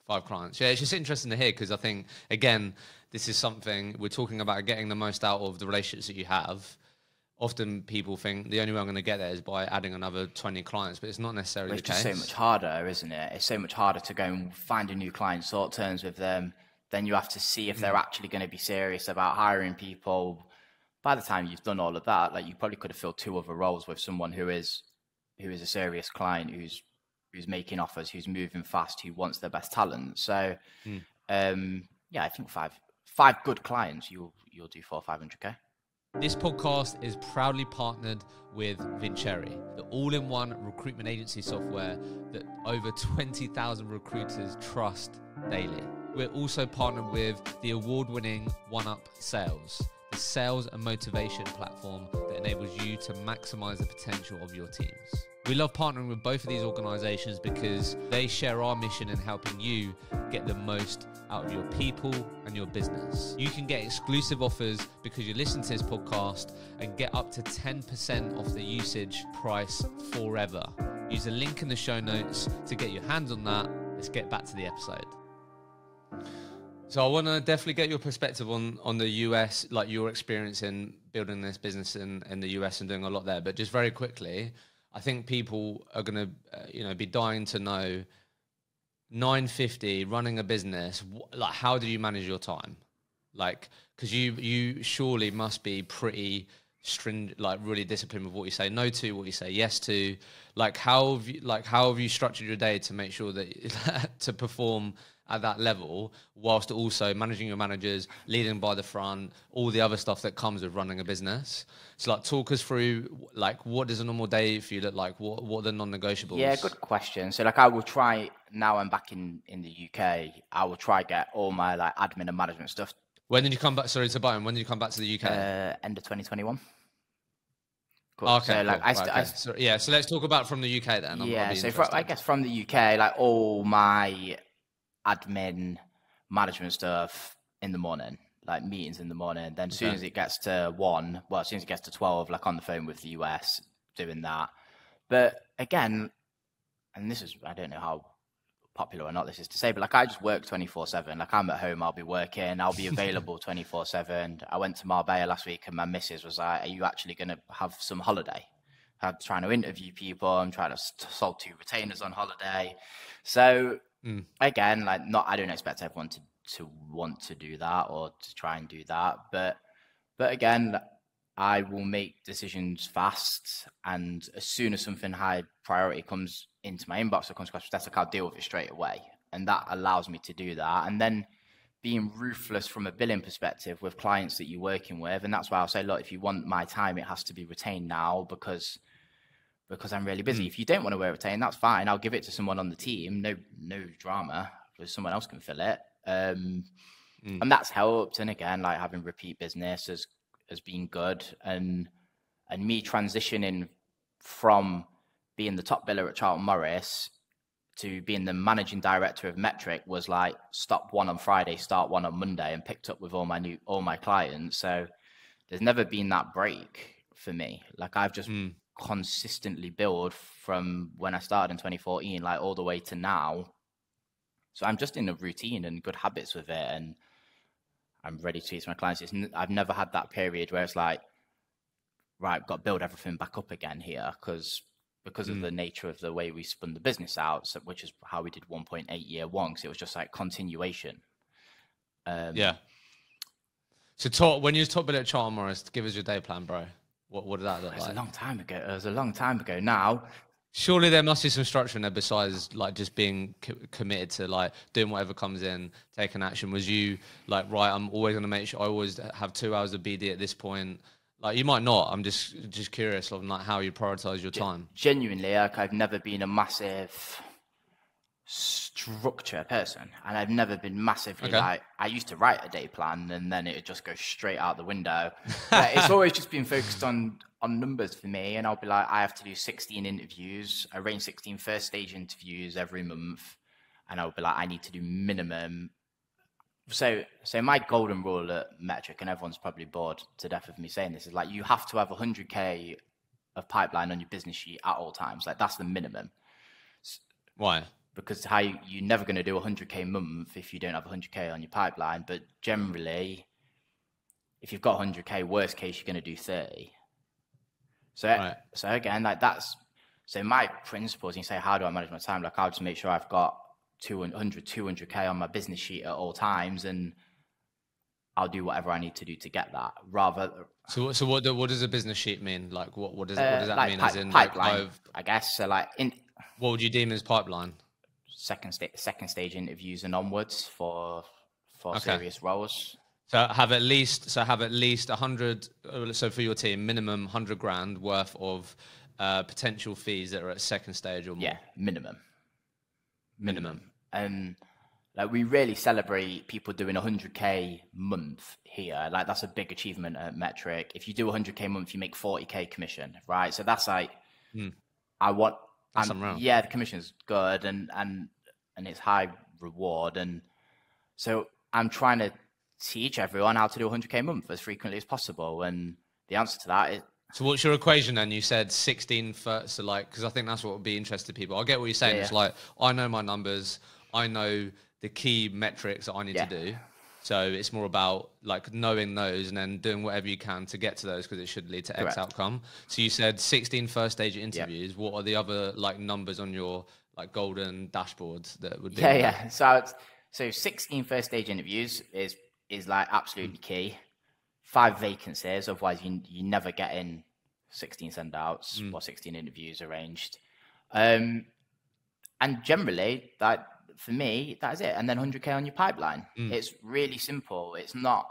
A: 5 clients. Yeah, it's just interesting to hear, because I think, again, this is something we're talking about, getting the most out of the relationships that you have. Often people think the only way I'm going to get there is by adding another 20 clients, but it's not necessarily the case.
B: It's just so much harder, isn't it? It's so much harder to go and find a new client, sort terms with them. Then you have to see if they're actually going to be serious about hiring people. By the time you've done all of that, like, you probably could have filled 2 other roles with someone who is a serious client, who's making offers, who's moving fast, who wants their best talent. So, I think 5 good clients, you'll do 400 or 500k.
A: This podcast is proudly partnered with Vincere, the all-in-one recruitment agency software that over 20,000 recruiters trust daily. We're also partnered with the award-winning OneUp Sales, the sales and motivation platform that enables you to maximize the potential of your teams. We love partnering with both of these organizations because they share our mission in helping you get the most out of your people and your business. You can get exclusive offers because you listen to this podcast and get up to 10% off the usage price forever. Use the link in the show notes to get your hands on that. Let's get back to the episode. So I want to definitely get your perspective on the US, like your experience in building this business in the US and doing a lot there. But just very quickly, I think people are going to, be dying to know, 950 running a business. Like, how do you manage your time? Like, because you surely must be pretty like really disciplined with what you say no to, what you say yes to? Like how have you structured your day to make sure that to perform at that level, whilst also managing your managers, leading by the front, all the other stuff that comes with running a business? So like talk us through like what does a normal day for you look like? What are the non-negotiables?
B: Yeah, good question. So like I will try, now I'm back in the UK, I will try get all my like admin and management stuff.
A: When did you come back? Sorry to Byron. When did you come back to the UK?
B: End of 2021. Cool.
A: Okay,
B: so like
A: cool. So let's talk about from the UK then.
B: Yeah, so I guess from the UK, like all my admin management stuff in the morning, like meetings in the morning. Then as soon as it gets to 1, well, as soon as it gets to 12, like on the phone with the US, doing that. But again, and this is, I don't know how popular or not this is to say, but like I just work 24/7. Like I'm at home, I'll be working, I'll be available 24/7. I went to Marbella last week and my missus was like, are you actually going to have some holiday? I'm trying to interview people, I'm trying to solve 2 retainers on holiday. So again, like I don't expect everyone to want to do that or to try and do that. But again, I will make decisions fast, and as soon as something high priority comes into my inbox or comes across the desk, I'll deal with it straight away. And that allows me to do that. And then being ruthless from a billing perspective with clients that you're working with. And that's why I'll say, look, if you want my time, it has to be retained now because I'm really busy. If you don't want to wear retained, that's fine. I'll give it to someone on the team. No drama. Someone else can fill it. And that's helped. And again, like having repeat business has been good, and me transitioning from being the top biller at Charlton Morris to being the managing director of Metric was like stop 1 on Friday, start 1 on Monday, and picked up with all my clients. So there's never been that break for me. Like I've just consistently built from when I started in 2014, like all the way to now. So I'm just in a routine and good habits with it, and I'm ready to teach my clients. I've never had that period where it's like, right, I've got to build everything back up again here because of the nature of the way we spun the business out, which is how we did 1.8 year 1, because it was just like continuation.
A: Yeah. So when you was top bit at Charlton Morris, give us your day plan, bro. What did that look like?
B: It was a long time ago now.
A: Surely there must be some structure in there besides like just being committed to like doing whatever comes in, taking action. Was you like, right, I'm always going to make sure I always have 2 hours of BD at this point? Like you might not. I'm just curious of like how you prioritize your time.
B: Genuinely, like I've never been a massive structure person, and I've never been massively like, I used to write a day plan and then it would just go straight out the window. It's always just been focused on numbers for me, and I'll be like, I have to do 16 interviews, arrange 16 first stage interviews every month, and I'll be like, I need to do minimum. So my golden rule at Metric, and everyone's probably bored to death of me saying this, is like you have to have 100k of pipeline on your business sheet at all times. Like that's the minimum.
A: Why?
B: Because you're never going to do 100k month if you don't have 100k on your pipeline. But generally, if you've got 100k, worst case, you're going to do 30. So again, like so my principles, you say, how do I manage my time? Like I'll just make sure I've got 200k on my business sheet at all times, and I'll do whatever I need to do to get that.
A: So what does a business sheet mean? Like what does that
B: like
A: mean? As in
B: pipeline, I guess. So like
A: what would you deem as pipeline?
B: Second stage interviews and onwards for serious roles.
A: So have at least 100. So for your team, minimum 100 grand worth of potential fees that are at second stage or more.
B: Yeah, minimum. And like we really celebrate people doing 100k month here. Like that's a big achievement at Metric. If you do 100k month, you make 40k commission, right? So that's like the commission's good and it's high reward, and so I'm trying to teach everyone how to do 100k month as frequently as possible. And the answer to that is.
A: So what's your equation then? You said 16 for, so like, because I think that's what would be interesting to people. I get what you're saying. It's like, I know my numbers. I know the key metrics that I need to do. So it's more about like knowing those and then doing whatever you can to get to those, because it should lead to X outcome. So you said 16 first stage interviews. Yep. What are the other like numbers on your like golden dashboards that would be?
B: So 16 first stage interviews is like absolutely key. 5 vacancies. Otherwise, you never get in 16 send-outs or 16 interviews arranged. And generally, that for me, that is it. And then 100K on your pipeline. It's really simple. It's not.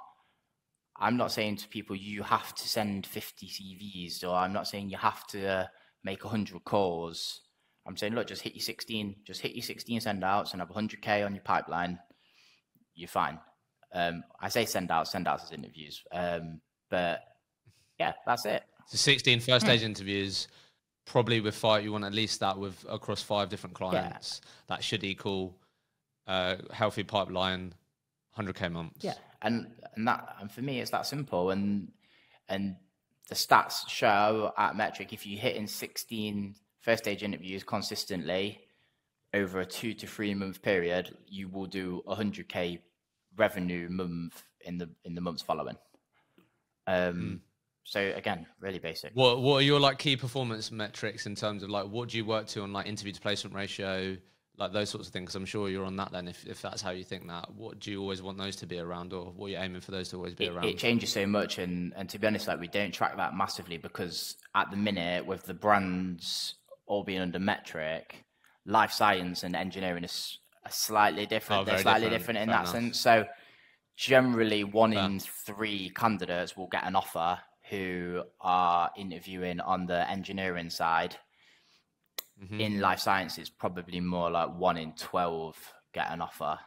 B: I'm not saying to people you have to send 50 CVs, or I'm not saying you have to make 100 calls. I'm saying, look, just hit your 16 send-outs and have 100K on your pipeline. You're fine. I say send-outs as interviews. But yeah, that's it.
A: So 16 first stage interviews, probably with 5, you want at least that with across 5 different clients. Yeah. That should equal healthy pipeline, 100K months.
B: Yeah, and for me, it's that simple. And the stats show at Metric, if you hit in 16 first stage interviews consistently over a 2 to 3 month period, you will do 100K revenue month in the months following. So again, really basic.
A: What are your like key performance metrics in terms of like what do you work to on like interview to placement ratio, like those sorts of things? I'm sure you're on that then. If that's how you think that, what do you always want those to be around, or what are you aiming for those to always be around?
B: It changes so much, and to be honest, like we don't track that massively because at the minute with the brands all being under Metric, life science and engineering is slightly different. They're slightly different in that sense. So generally, 1 in 3 candidates will get an offer who are interviewing on the engineering side. In life sciences, probably more like 1 in 12 get an offer.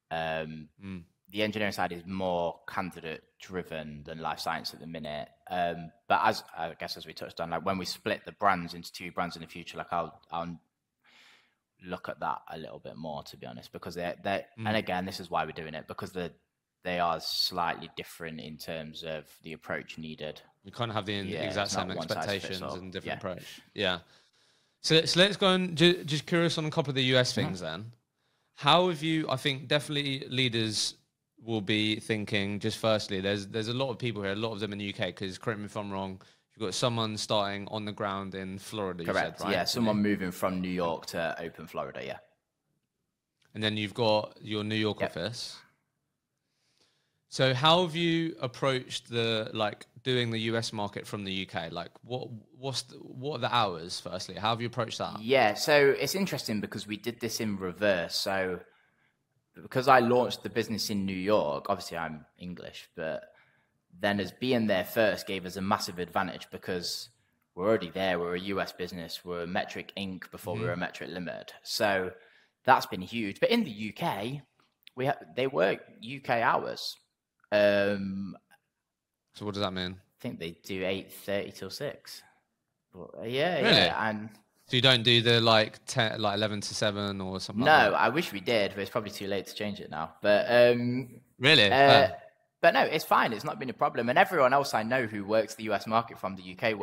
B: The engineering side is more candidate driven than life science at the minute. But as I guess, as we touched on, like when we split the brands into 2 brands in the future, like I'll look at that a little bit more, to be honest, because they're and again, this is why we're doing it, because they are slightly different in terms of the approach needed.
A: You kind of have the exact same expectations and different approach. Yeah. So let's go and just curious on a couple of the US things then. How have you, I think definitely leaders will be thinking, just firstly, there's a lot of people here, a lot of them in the UK, because correct me if I'm wrong, you've got someone starting on the ground in Florida.
B: Correct.
A: You said, right?
B: Yeah, someone moving from New York to open Florida, yeah.
A: And then you've got your New York office. So how have you approached doing the US market from the UK? Like what are the hours firstly? How have you approached that?
B: Yeah, so it's interesting because we did this in reverse. So because I launched the business in New York, obviously I'm English, but then as being there first gave us a massive advantage because we're already there. We're a US business. We're a Metric Inc. before we were a Metric Limited. So that's been huge. But in the UK, they work UK hours.
A: So what does that mean?
B: I think they do 8:30 till 6. Yeah,
A: really?
B: Yeah. And
A: so you don't do the 11 to 7 or something?
B: No,
A: like that?
B: I wish we did, but it's probably too late to change it now. But
A: really?
B: But no, it's fine. It's not been a problem. And everyone else I know who works the US market from the UK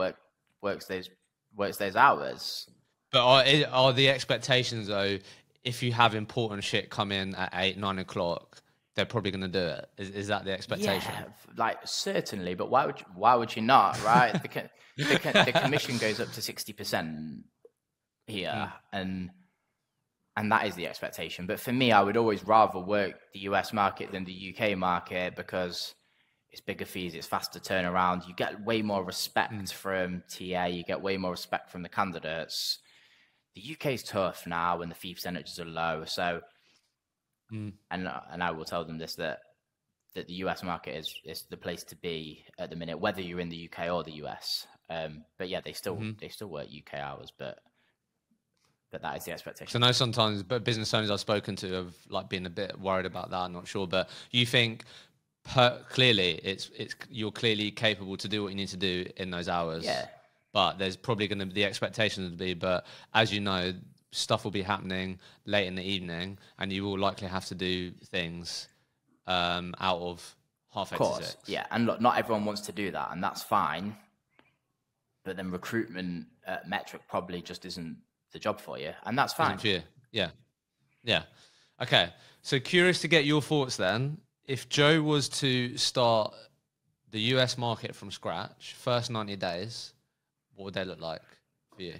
B: works those hours.
A: But are the expectations though? If you have important shit come in at 8, 9 o'clock, they're probably going to do it. Is that the expectation?
B: Yeah, certainly. But why would you not, right? the commission goes up to 60% here, and that is the expectation. But for me, I would always rather work the US market than the UK market because it's bigger fees, it's faster turnaround. You get way more respect from TA. You get way more respect from the candidates. The UK is tough now, and the fee percentages are low. So. And I will tell them this, that the US market is the place to be at the minute, whether you're in the UK or the US. But yeah, they still work UK hours, but that is the expectation.
A: So I know sometimes, but business owners I've spoken to have been a bit worried about that. I'm not sure, but you think clearly you're clearly capable to do what you need to do in those hours.
B: Yeah.
A: But there's probably going to be the expectation to be, but as you know, stuff will be happening late in the evening, and you will likely have to do things out of 8:30 to 6.
B: Yeah, and look, not everyone wants to do that, and that's fine. But then recruitment at Metric probably just isn't the job for you, and that's fine.
A: Yeah. Okay, so curious to get your thoughts then. If Joe was to start the US market from scratch, first 90 days, what would they look like for you?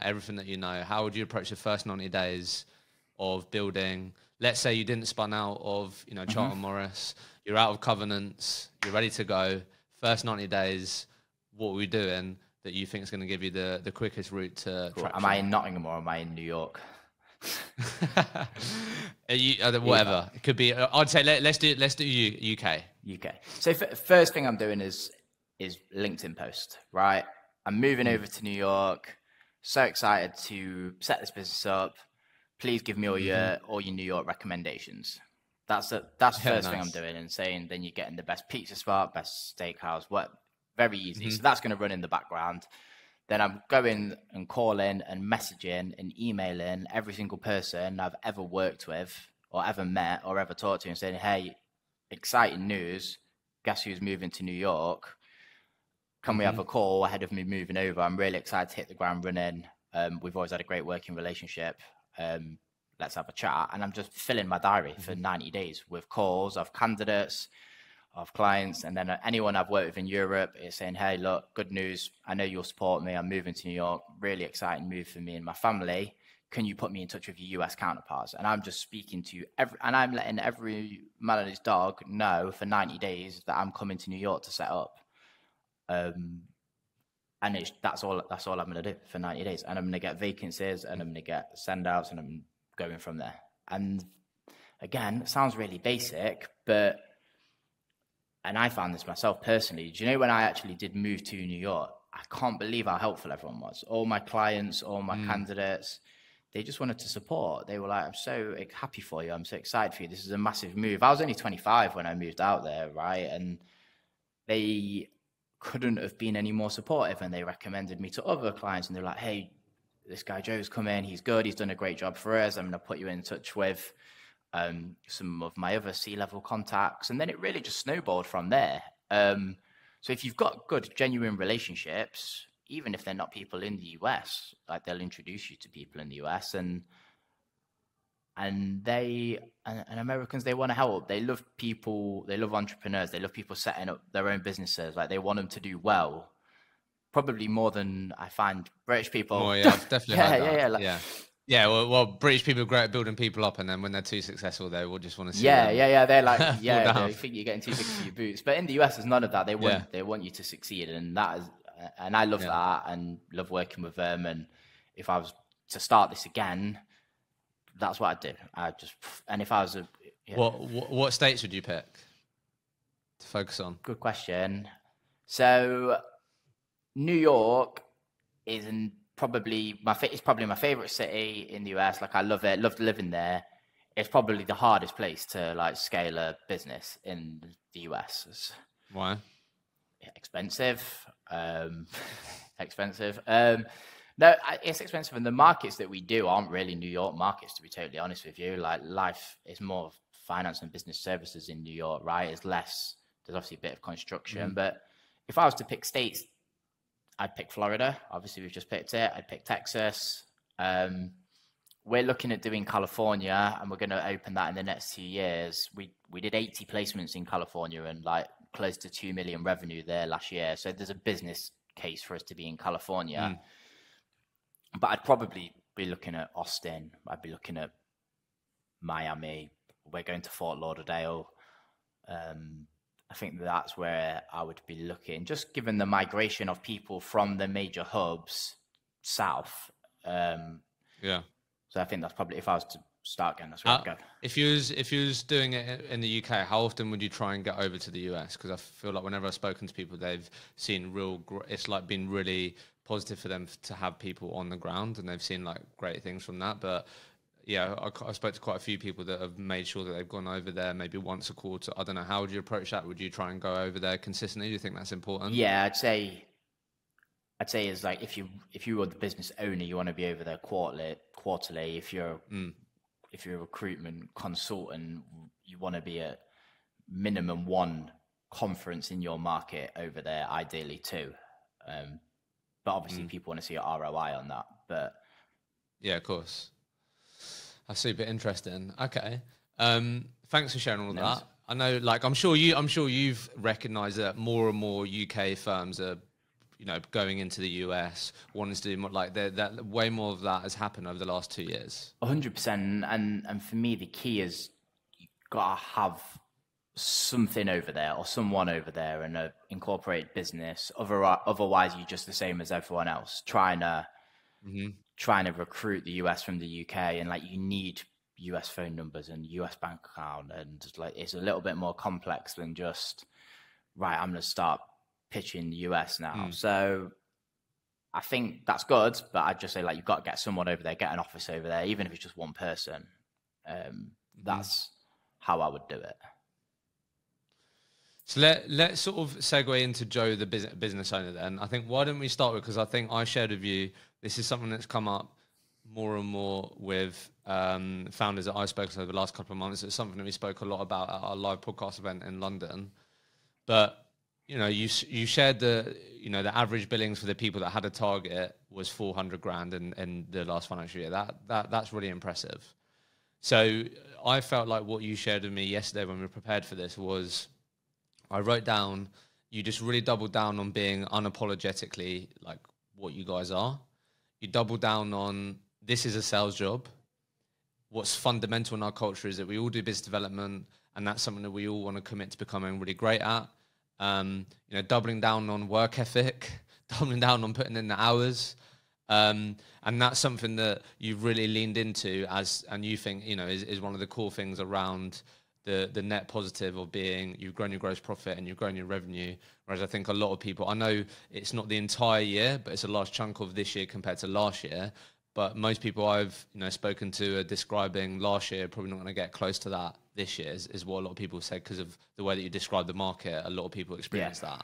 A: Everything that you know, how would you approach the first 90 days of building let's say you didn't spun out of, you know, Charlton Morris, you're out of covenants, you're ready to go. First 90 days, what are we doing that you think is going to give you the quickest route to traction?
B: Am I in Nottingham or am I in New York?
A: Whatever. It could be. I'd say let's do UK.
B: UK. So first thing I'm doing is LinkedIn post, right? I'm moving over to New York. So excited to set this business up. Please give me all your New York recommendations. That's the first thing I'm doing, and saying then you're getting the best pizza spot, best steakhouse, what very easy. So that's going to run in the background. Then I'm going and calling and messaging and emailing every single person I've ever worked with or ever met or ever talked to and saying, hey, exciting news. Guess who's moving to New York? Can we have a call ahead of me moving over? I'm really excited to hit the ground running. We've always had a great working relationship. Let's have a chat. And I'm just filling my diary for 90 days with calls of candidates, of clients, and then anyone I've worked with in Europe is saying, hey, look, good news. I know you'll support me. I'm moving to New York. Really exciting move for me and my family. Can you put me in touch with your US counterparts? And I'm just speaking to and I'm letting every man and his dog know for 90 days that I'm coming to New York to set up. And that's all I'm going to do for 90 days. And I'm going to get vacancies and I'm going to get send outs and I'm going from there. And again, it sounds really basic, but and I found this myself personally. Do you know when I actually did move to New York, I can't believe how helpful everyone was. All my clients, all my candidates, they just wanted to support. They were like, I'm so happy for you. I'm so excited for you. This is a massive move. I was only 25 when I moved out there, right? And they couldn't have been any more supportive. And they recommended me to other clients. And they're like, hey, this guy Joe's come in. He's good. He's done a great job for us. I'm going to put you in touch with some of my other C-level contacts. And then it really just snowballed from there. So if you've got good, genuine relationships, even if they're not people in the US, like they'll introduce you to people in the US, and Americans, they want to help. They love people. They love entrepreneurs. They love people setting up their own businesses. Like they want them to do well, probably more than I find British people.
A: Oh yeah, I've definitely heard that.
B: Yeah.
A: Yeah, well, British people are great at building people up, and then when they're too successful, they will just want to see
B: them. They're like, they think you're getting too big for your boots. But in the US, there's none of that. They want you to succeed, and I love that, and love working with them. And if I was to start this again, that's what I'd do. If I was
A: what states would you pick to focus on?
B: Good question. So New York is probably my favorite city in the US. Like I love it, loved living there. It's probably the hardest place to like scale a business in the US.
A: Why?
B: Expensive. Expensive. No, it's expensive, and the markets that we do aren't really New York markets, to be totally honest with you. Like life is more finance and business services in New York, right? It's less. There's obviously a bit of construction, but if I was to pick states, I'd pick Florida. Obviously, we've just picked it. I'd pick Texas. We're looking at doing California, and we're going to open that in the next 2 years. We did 80 placements in California and like close to 2 million revenue there last year. So there's a business case for us to be in California. But I'd probably be looking at Austin. I'd be looking at Miami. We're going to Fort Lauderdale. I think that's where I would be looking, just given the migration of people from the major hubs south. So I think that's probably, if I was to start again, that's where I'd go.
A: If you was doing it in the UK, how often would you try and get over to the US? Because I feel like whenever I've spoken to people, they've seen it's like been really positive for them to have people on the ground, and they've seen like great things from that. But yeah, I spoke to quite a few people that have made sure that they've gone over there maybe once a quarter. I don't know. How would you approach that? Would you try and go over there consistently? Do you think that's important?
B: Yeah, I'd say it's like if you were the business owner, you want to be over there quarterly. If you're a recruitment consultant, you want to be at minimum one conference in your market over there, ideally two. But obviously, people want to see a ROI on that. But
A: yeah, of course. That's super interesting. Okay. Thanks for sharing all that. I know, like, I'm sure you've recognised that more and more UK firms are going into the US, wanting to do more, like that way more of that has happened over the last 2 years.
B: 100%. And for me, the key is you got to have something over there or someone over there and a incorporated business. Otherwise, you're just the same as everyone else trying to recruit the US from the UK, and like you need US phone numbers and US bank account, and like it's a little bit more complex than just right. I'm going to start pitching the US now. So I think that's good, but I'd just say like you've got to get someone over there, get an office over there, even if it's just one person. That's how I would do it.
A: So let's sort of segue into Joe, the business owner then. I think, why don't we start with, because I think I shared with you, this is something that's come up more and more with founders that I've spoken to over the last couple of months. It's something that we spoke a lot about at our live podcast event in London. But, you shared the average billings for the people that had a target was 400 grand in the last financial year. That's really impressive. So I felt like what you shared with me yesterday when we prepared for this was, I wrote down, you just really doubled down on being unapologetically like what you guys are. You double down on, this is a sales job. What's fundamental in our culture is that we all do business development, and that's something that we all want to commit to becoming really great at. Doubling down on work ethic, doubling down on putting in the hours. And that's something that you've really leaned into and you think, is one of the core things around the net positive of being, you've grown your gross profit and you've grown your revenue. Whereas I think a lot of people, I know it's not the entire year, but it's a large chunk of this year compared to last year. But most people I've spoken to are describing last year probably not going to get close to that this year, is what a lot of people say, because of the way that you describe the market. A lot of people experience that.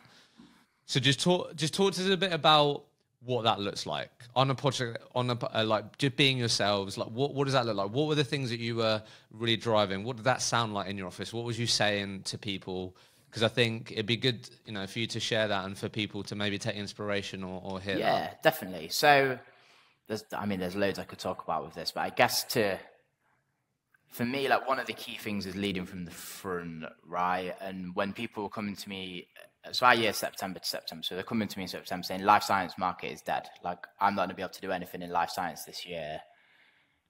A: So just talk to us a bit about what that looks like on a project, like just being yourselves. Like what does that look like? What were the things that you were really driving? What did that sound like in your office? What was you saying to people? Because I think it'd be good, for you to share that and for people to maybe take inspiration or hear that.
B: Yeah, definitely. So there's loads I could talk about with this, but I guess for me, like one of the key things is leading from the front, right? And when people are coming to me, so our year September to September, so they're coming to me in September saying life science market is dead. Like I'm not going to be able to do anything in life science this year.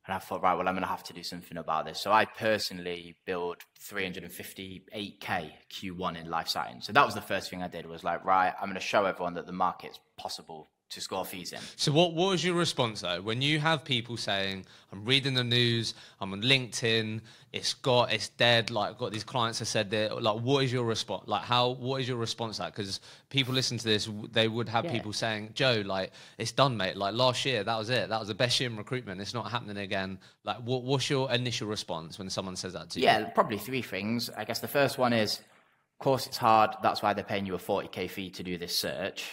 B: And I thought, right, well, I'm going to have to do something about this. So I personally built 358K Q1 in life science. So that was the first thing I did, was like, right, I'm going to show everyone that the market's possible to score fees in. So
A: what was your response though? When you have people saying, I'm reading the news, I'm on LinkedIn, it's dead, like I've got these clients that said that, like what is your response? Like what is your response to that? Because people listen to this, they would have people saying, Joe, like it's done, mate. Like last year, that was it. That was the best year in recruitment. It's not happening again. Like what's your initial response when someone says that to you?
B: Yeah, probably three things. I guess the first one is, of course it's hard. That's why they're paying you a 40K fee to do this search.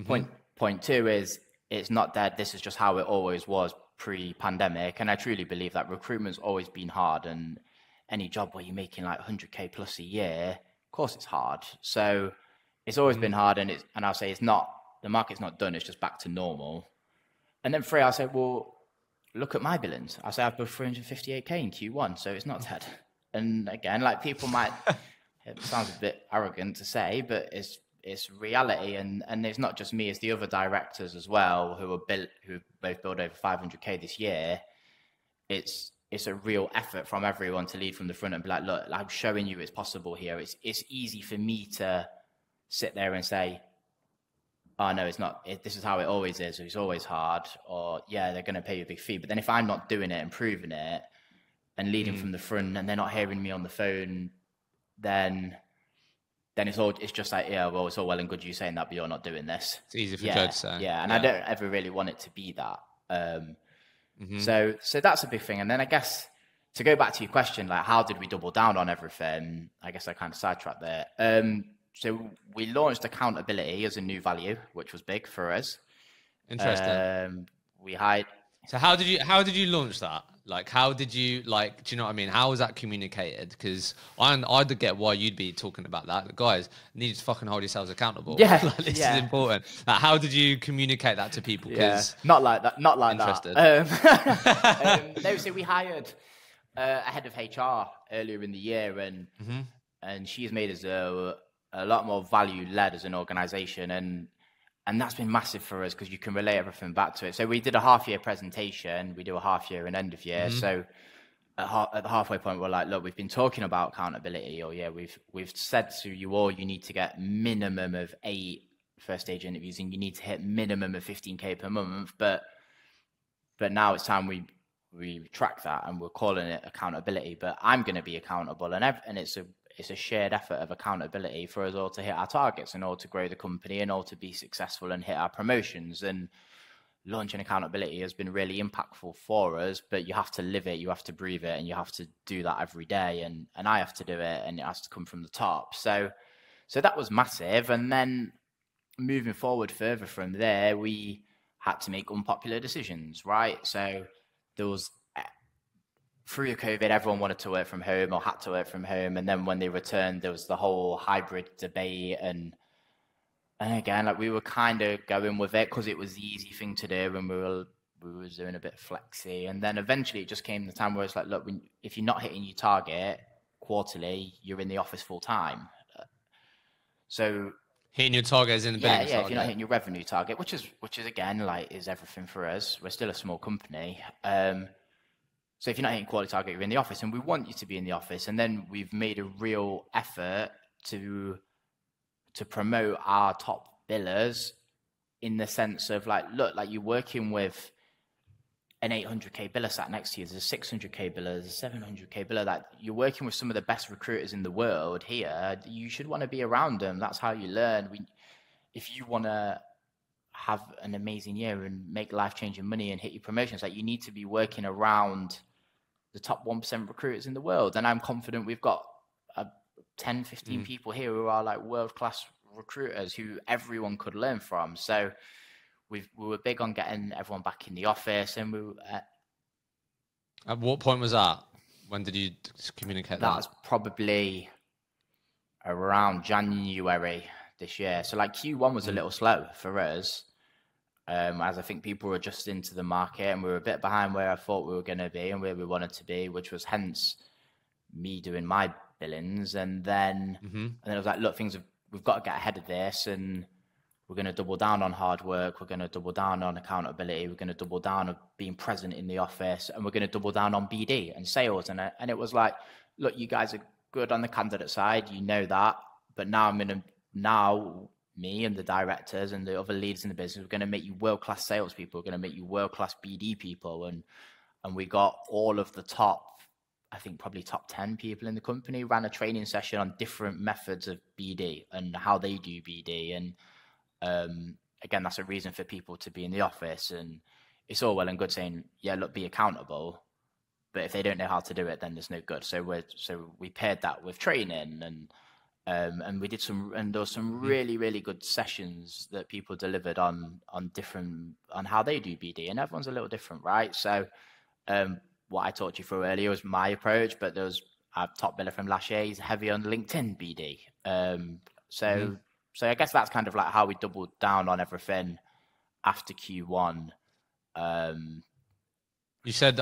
B: Point two is, it's not dead. This is just how it always was pre-pandemic. And I truly believe that recruitment's always been hard, and any job where you're making like 100K plus a year, of course it's hard. So it's always been hard, and I'll say the market's not done. It's just back to normal. And then three, I'll say, well, look at my billings. I'll say I've booked 358K in Q1, so it's not dead. And again, like people might, it sounds a bit arrogant to say, but it's reality, and it's not just me, it's the other directors as well who both built over 500K this year. It's a real effort from everyone to lead from the front and be like, look, I'm showing you it's possible here. It's easy for me to sit there and say, oh no, it's not. This is how it always is. It's always hard, or yeah, they're going to pay you a big fee. But then if I'm not doing it and proving it and leading from the front, and they're not hearing me on the phone, then it's just like, yeah, well, it's all well and good you saying that, but you're not doing this.
A: It's easy for Joe to say.
B: Yeah, and I don't ever really want it to be that. So that's a big thing. And then I guess to go back to your question, like how did we double down on everything? I guess I kind of sidetracked there. So we launched accountability as a new value, which was big for us.
A: Interesting.
B: We hired.
A: So how did you launch that? Like, how did you, like, do you know what I mean? How was that communicated? Because I'd get why you'd be talking about that. Guys, need to fucking hold yourselves accountable.
B: Yeah.
A: Like, this is important. Like, how did you communicate that to people?
B: Yeah. Not like that. Not like
A: interested.
B: that. No, so we hired a head of HR earlier in the year, and she's made us a a lot more value led as an organization, and that's been massive for us because you can relate everything back to it. So we did a half-year presentation. We do a half-year and end of year. So at the halfway point, we're like, look, we've been talking about accountability, or we've said to you all, you need to get minimum of 8 first stage interviews, and you need to hit minimum of 15K per month. But now it's time we track that, and we're calling it accountability. But I'm going to be accountable, and it's a shared effort of accountability for us all to hit our targets, and all to grow the company, and all to be successful and hit our promotions. And launching accountability has been really impactful for us, but you have to live it, you have to breathe it, and you have to do that every day. And I have to do it, and it has to come from the top. So that was massive. And then moving forward further from there, we had to make unpopular decisions, right? So there was, through COVID, everyone wanted to work from home or had to work from home. And then when they returned, there was the whole hybrid debate. And again, like, we were kind of going with it because it was the easy thing to do, and we were doing a bit flexy. And then eventually it just came the time where it's like, look, if you're not hitting your target quarterly, you're in the office full time. So
A: hitting your target is in the billing
B: target. If you're not hitting your revenue target, which is again, like, is everything for us. We're still a small company. So if you're not hitting quality target, you're in the office, and we want you to be in the office. And then we've made a real effort to promote our top billers, in the sense of, like, look, like, you're working with an 800K biller sat next to you. There's a 600K biller, there's a 700K biller. That you're working with some of the best recruiters in the world here. You should want to be around them. That's how you learn. If you want to have an amazing year and make life-changing money and hit your promotions, like, you need to be working around the top 1% recruiters in the world. And I'm confident we've got 10, 15 people here who are, like, world-class recruiters who everyone could learn from. So we were big on getting everyone back in the office. And
A: at what point was that? When did you communicate that?
B: That was probably around January this year. So, like, Q1 was a little slow for us, as I think people were adjusting to the market, and we were a bit behind where I thought we were going to be and where we wanted to be, which was hence me doing my billings. And then it was like, look, we've got to get ahead of this, and we're going to double down on hard work. We're going to double down on accountability. We're going to double down on being present in the office, and we're going to double down on BD and sales. And it was like, look, you guys are good on the candidate side, you know that, but now me and the directors and the other leaders in the business, we're going to make you world-class salespeople. We're going to make you world-class BD people. And we got all of the top, I think probably top 10 people in the company, ran a training session on different methods of BD and how they do BD. And again, that's a reason for people to be in the office. And it's all well and good saying, yeah, look, be accountable. But if they don't know how to do it, then there's no good. So we paired that with training, and we did there was some really, really good sessions that people delivered on how they do BD, and everyone's a little different, right? So what I talked you through earlier was my approach, but there was our top biller from last year. He's heavy on LinkedIn BD. So I guess that's kind of like how we doubled down on everything after Q1.
A: You said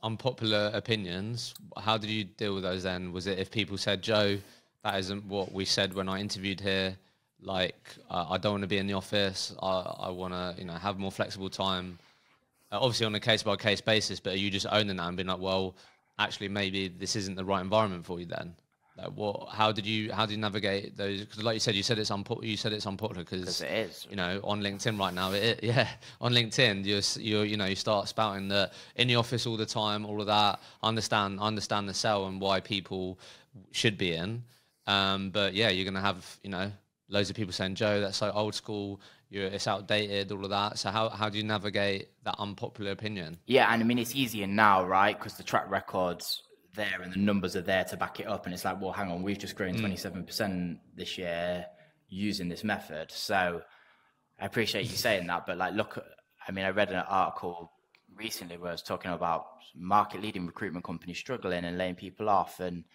A: unpopular opinions. How did you deal with those then? Was it if people said, Joe, that isn't what we said when I interviewed here, like, I don't want to be in the office, I want to, have more flexible time, obviously on a case-by-case basis, but are you just owning that and being like, well, actually, maybe this isn't the right environment for you then? Like, how did you navigate those? Because like you said it's unpopular because
B: it is.
A: On LinkedIn right now, on LinkedIn you start spouting that in the office all the time, all of that. I understand the sell and why people should be in, but yeah, you're gonna have loads of people saying, Joe, that's so old school, it's outdated, all of that. So how do you navigate that unpopular opinion?
B: Yeah, and I mean, it's easier now, right? Because the track record's there and the numbers are there to back it up. And it's like, well, hang on, we've just grown 27% this year using this method. So I appreciate you saying that. But like, look, I mean, I read an article recently where I was talking about market leading recruitment companies struggling and laying people off. And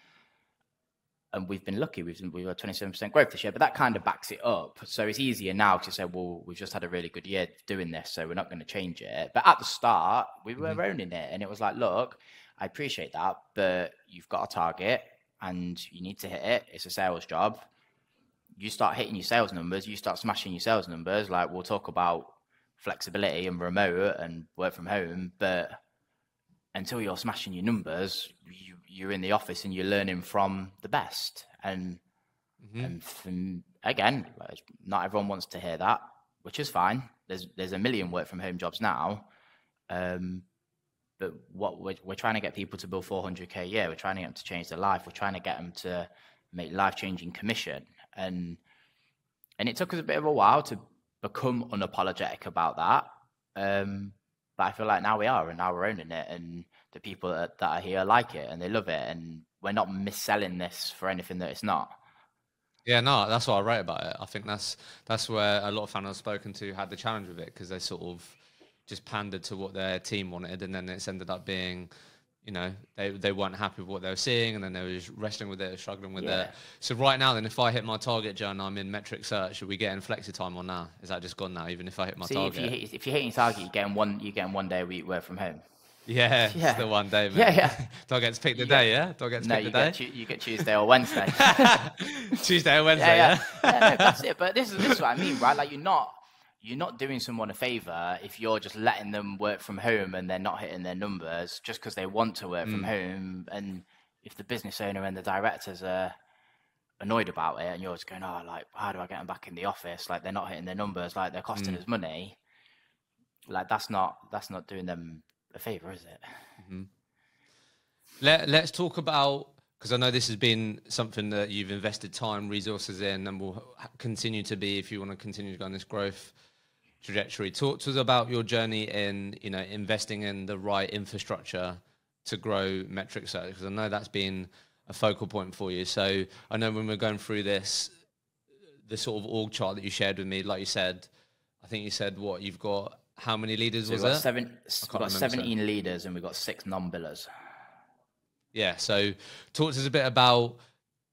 B: we've been lucky. We've got 27% growth this year, but that kind of backs it up. So it's easier now to say, well, we've just had a really good year doing this, so we're not going to change it. But at the start, we were owning it. And it was like, look, I appreciate that, but you've got a target and you need to hit it. It's a sales job. you start hitting your sales numbers, you start smashing your sales numbers. Like, we'll talk about flexibility and remote and work from home, but until you're smashing your numbers, you're in the office and you're learning from the best. And again, like, not everyone wants to hear that, which is fine. There's a million work from home jobs now. But what we're trying to get people to bill 400k a year. We're trying to get them to change their life. We're trying to get them to make life-changing commission. And it took us a bit of a while to become unapologetic about that. But I feel like now we are, and now we're owning it, and the people that are here like it and they love it, and we're not mis-selling this for anything that it's not.
A: Yeah, no, that's what I write about it. I think that's where a lot of fans I've spoken to had the challenge with it, because they sort of just pandered to what their team wanted, and then it's ended up being, you know, they weren't happy with what they were seeing, and then they were just wrestling with it, struggling with it. So right now, then, if I hit my target, John, I'm in metric search. Are we getting flexi time on now? Is that just gone now? Even if I hit my target,
B: if you're hitting your target, you're getting one day a week work from home.
A: Yeah, it's the one day, man.
B: Yeah.
A: Do I get to pick the day? Yeah, do I get to pick the day?
B: You get Tuesday or Wednesday.
A: Tuesday or Wednesday. Yeah.
B: No, that's it. But this is what I mean, right? Like, you're not doing someone a favor if you're just letting them work from home and they're not hitting their numbers just because they want to work from home. And if the business owner and the directors are annoyed about it, and you're just going, oh, like, how do I get them back in the office? Like, they're not hitting their numbers, like, they're costing us money. Like, that's not doing them a favor, is it?
A: Let's talk about, because I know this has been something that you've invested time, resources in, and will continue to be if you want to continue to go on this growth trajectory. Talk to us about your journey in, you know, investing in the right infrastructure to grow metric search, because I know that's been a focal point for you. So I know when we're going through this, the sort of org chart that you shared with me, like you said, I think you said what you've got. How many leaders was there?
B: We've got 17 leaders, and we've got 6 non-billers.
A: Yeah. So talk to us a bit about,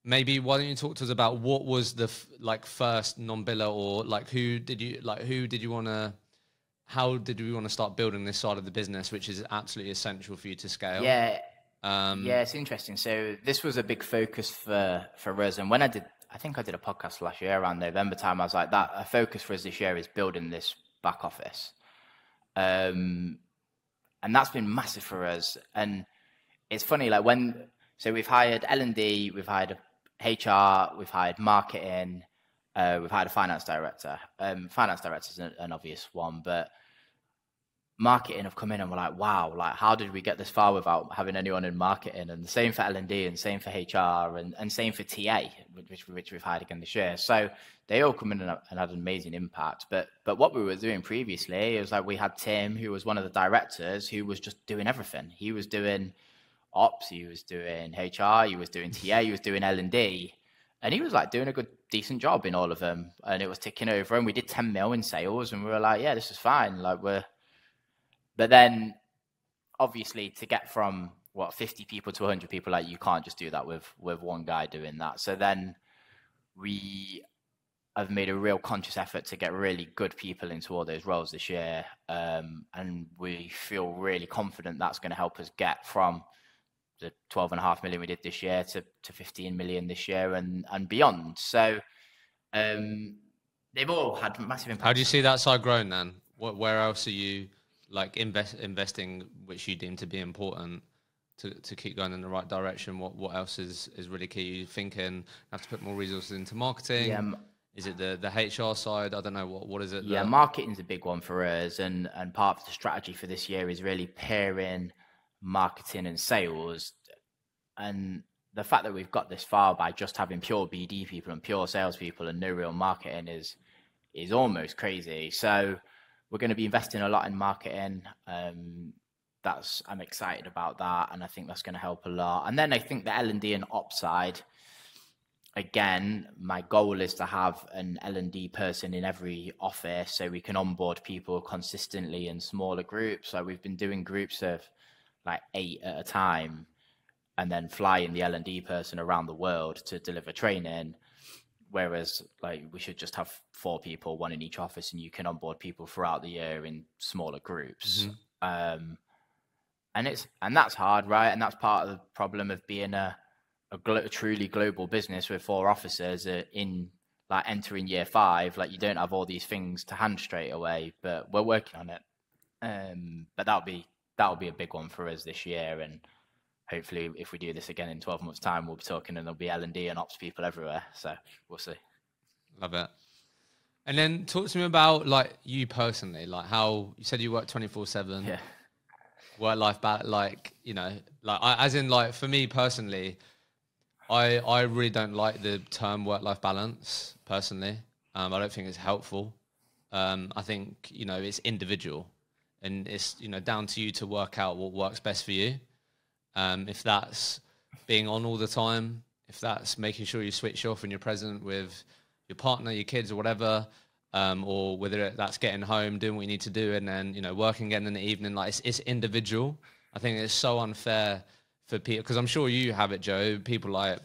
A: maybe why don't you talk to us about what was the first non-biller, or like how did we want to start building this side of the business, which is absolutely essential for you to scale?
B: Yeah. It's interesting. So this was a big focus for us. And when I think I did a podcast last year around November time, I was like, that a focus for us this year is building this back office. And that's been massive for us. And it's funny, like, so we've hired L&D, we've hired HR, we've hired marketing, we've hired a finance director. Finance director is an obvious one, but marketing have come in and we're like, wow, like, how did we get this far without having anyone in marketing? And the same for L&D, and same for HR, and same for TA, which we've hired again this year. So they all come in and had an amazing impact. But what we were doing previously, it was like, we had Tim, who was one of the directors, who was just doing everything. He was doing ops, he was doing HR, he was doing TA, he was doing L&D, and he was like doing a decent job in all of them, and it was ticking over. And we did 10 mil in sales, and we were like, yeah, this is fine. Like, but then obviously to get from 50 people to 100 people, like, you can't just do that with one guy doing that. So then we have made a real conscious effort to get really good people into all those roles this year, and we feel really confident that's going to help us get from the 12.5 million we did this year to 15 million this year and beyond. So they've all had massive impact.
A: How do you see that side growing then? Where else are you like investing, which you deem to be important to keep going in the right direction? What else is really key? You thinking have to put more resources into marketing?
B: Yeah.
A: Is it the HR side? I don't know. What is it?
B: Yeah, marketing's a big one for us, and part of the strategy for this year is really pairing marketing and sales. And the fact that we've got this far by just having pure BD people and pure salespeople and no real marketing is almost crazy. So we're going to be investing a lot in marketing. I'm excited about that, and I think that's going to help a lot. And then I think the L&D and ops side, again, my goal is to have an L&D person in every office so we can onboard people consistently in smaller groups. So we've been doing groups of like 8 at a time, and then flying the L&D person around the world to deliver training. Whereas, like, we should just have 4 people, 1 in each office, and you can onboard people throughout the year in smaller groups. And that's hard, right? And that's part of the problem of being a truly global business with 4 offices in like entering year 5, like you don't have all these things to hand straight away, but we're working on it. But that'll be a big one for us this year, and hopefully if we do this again in 12 months time, we'll be talking and there'll be L&D and ops people everywhere. So we'll see.
A: Love it. And then talk to me about like you personally, like how you said you work 24/7.
B: Yeah.
A: Work-life balance, like, you know, like as in like for me personally, I really don't like the term work-life balance personally. I don't think it's helpful. I think, you know, it's individual and it's, you know, down to you to work out what works best for you. If that's being on all the time, if that's making sure you switch off and you're present with your partner, your kids or whatever, or whether that's getting home, doing what you need to do, and then, you know, working again in the evening. Like it's individual. I think it's so unfair for people, because I'm sure you have it, Joe. People like,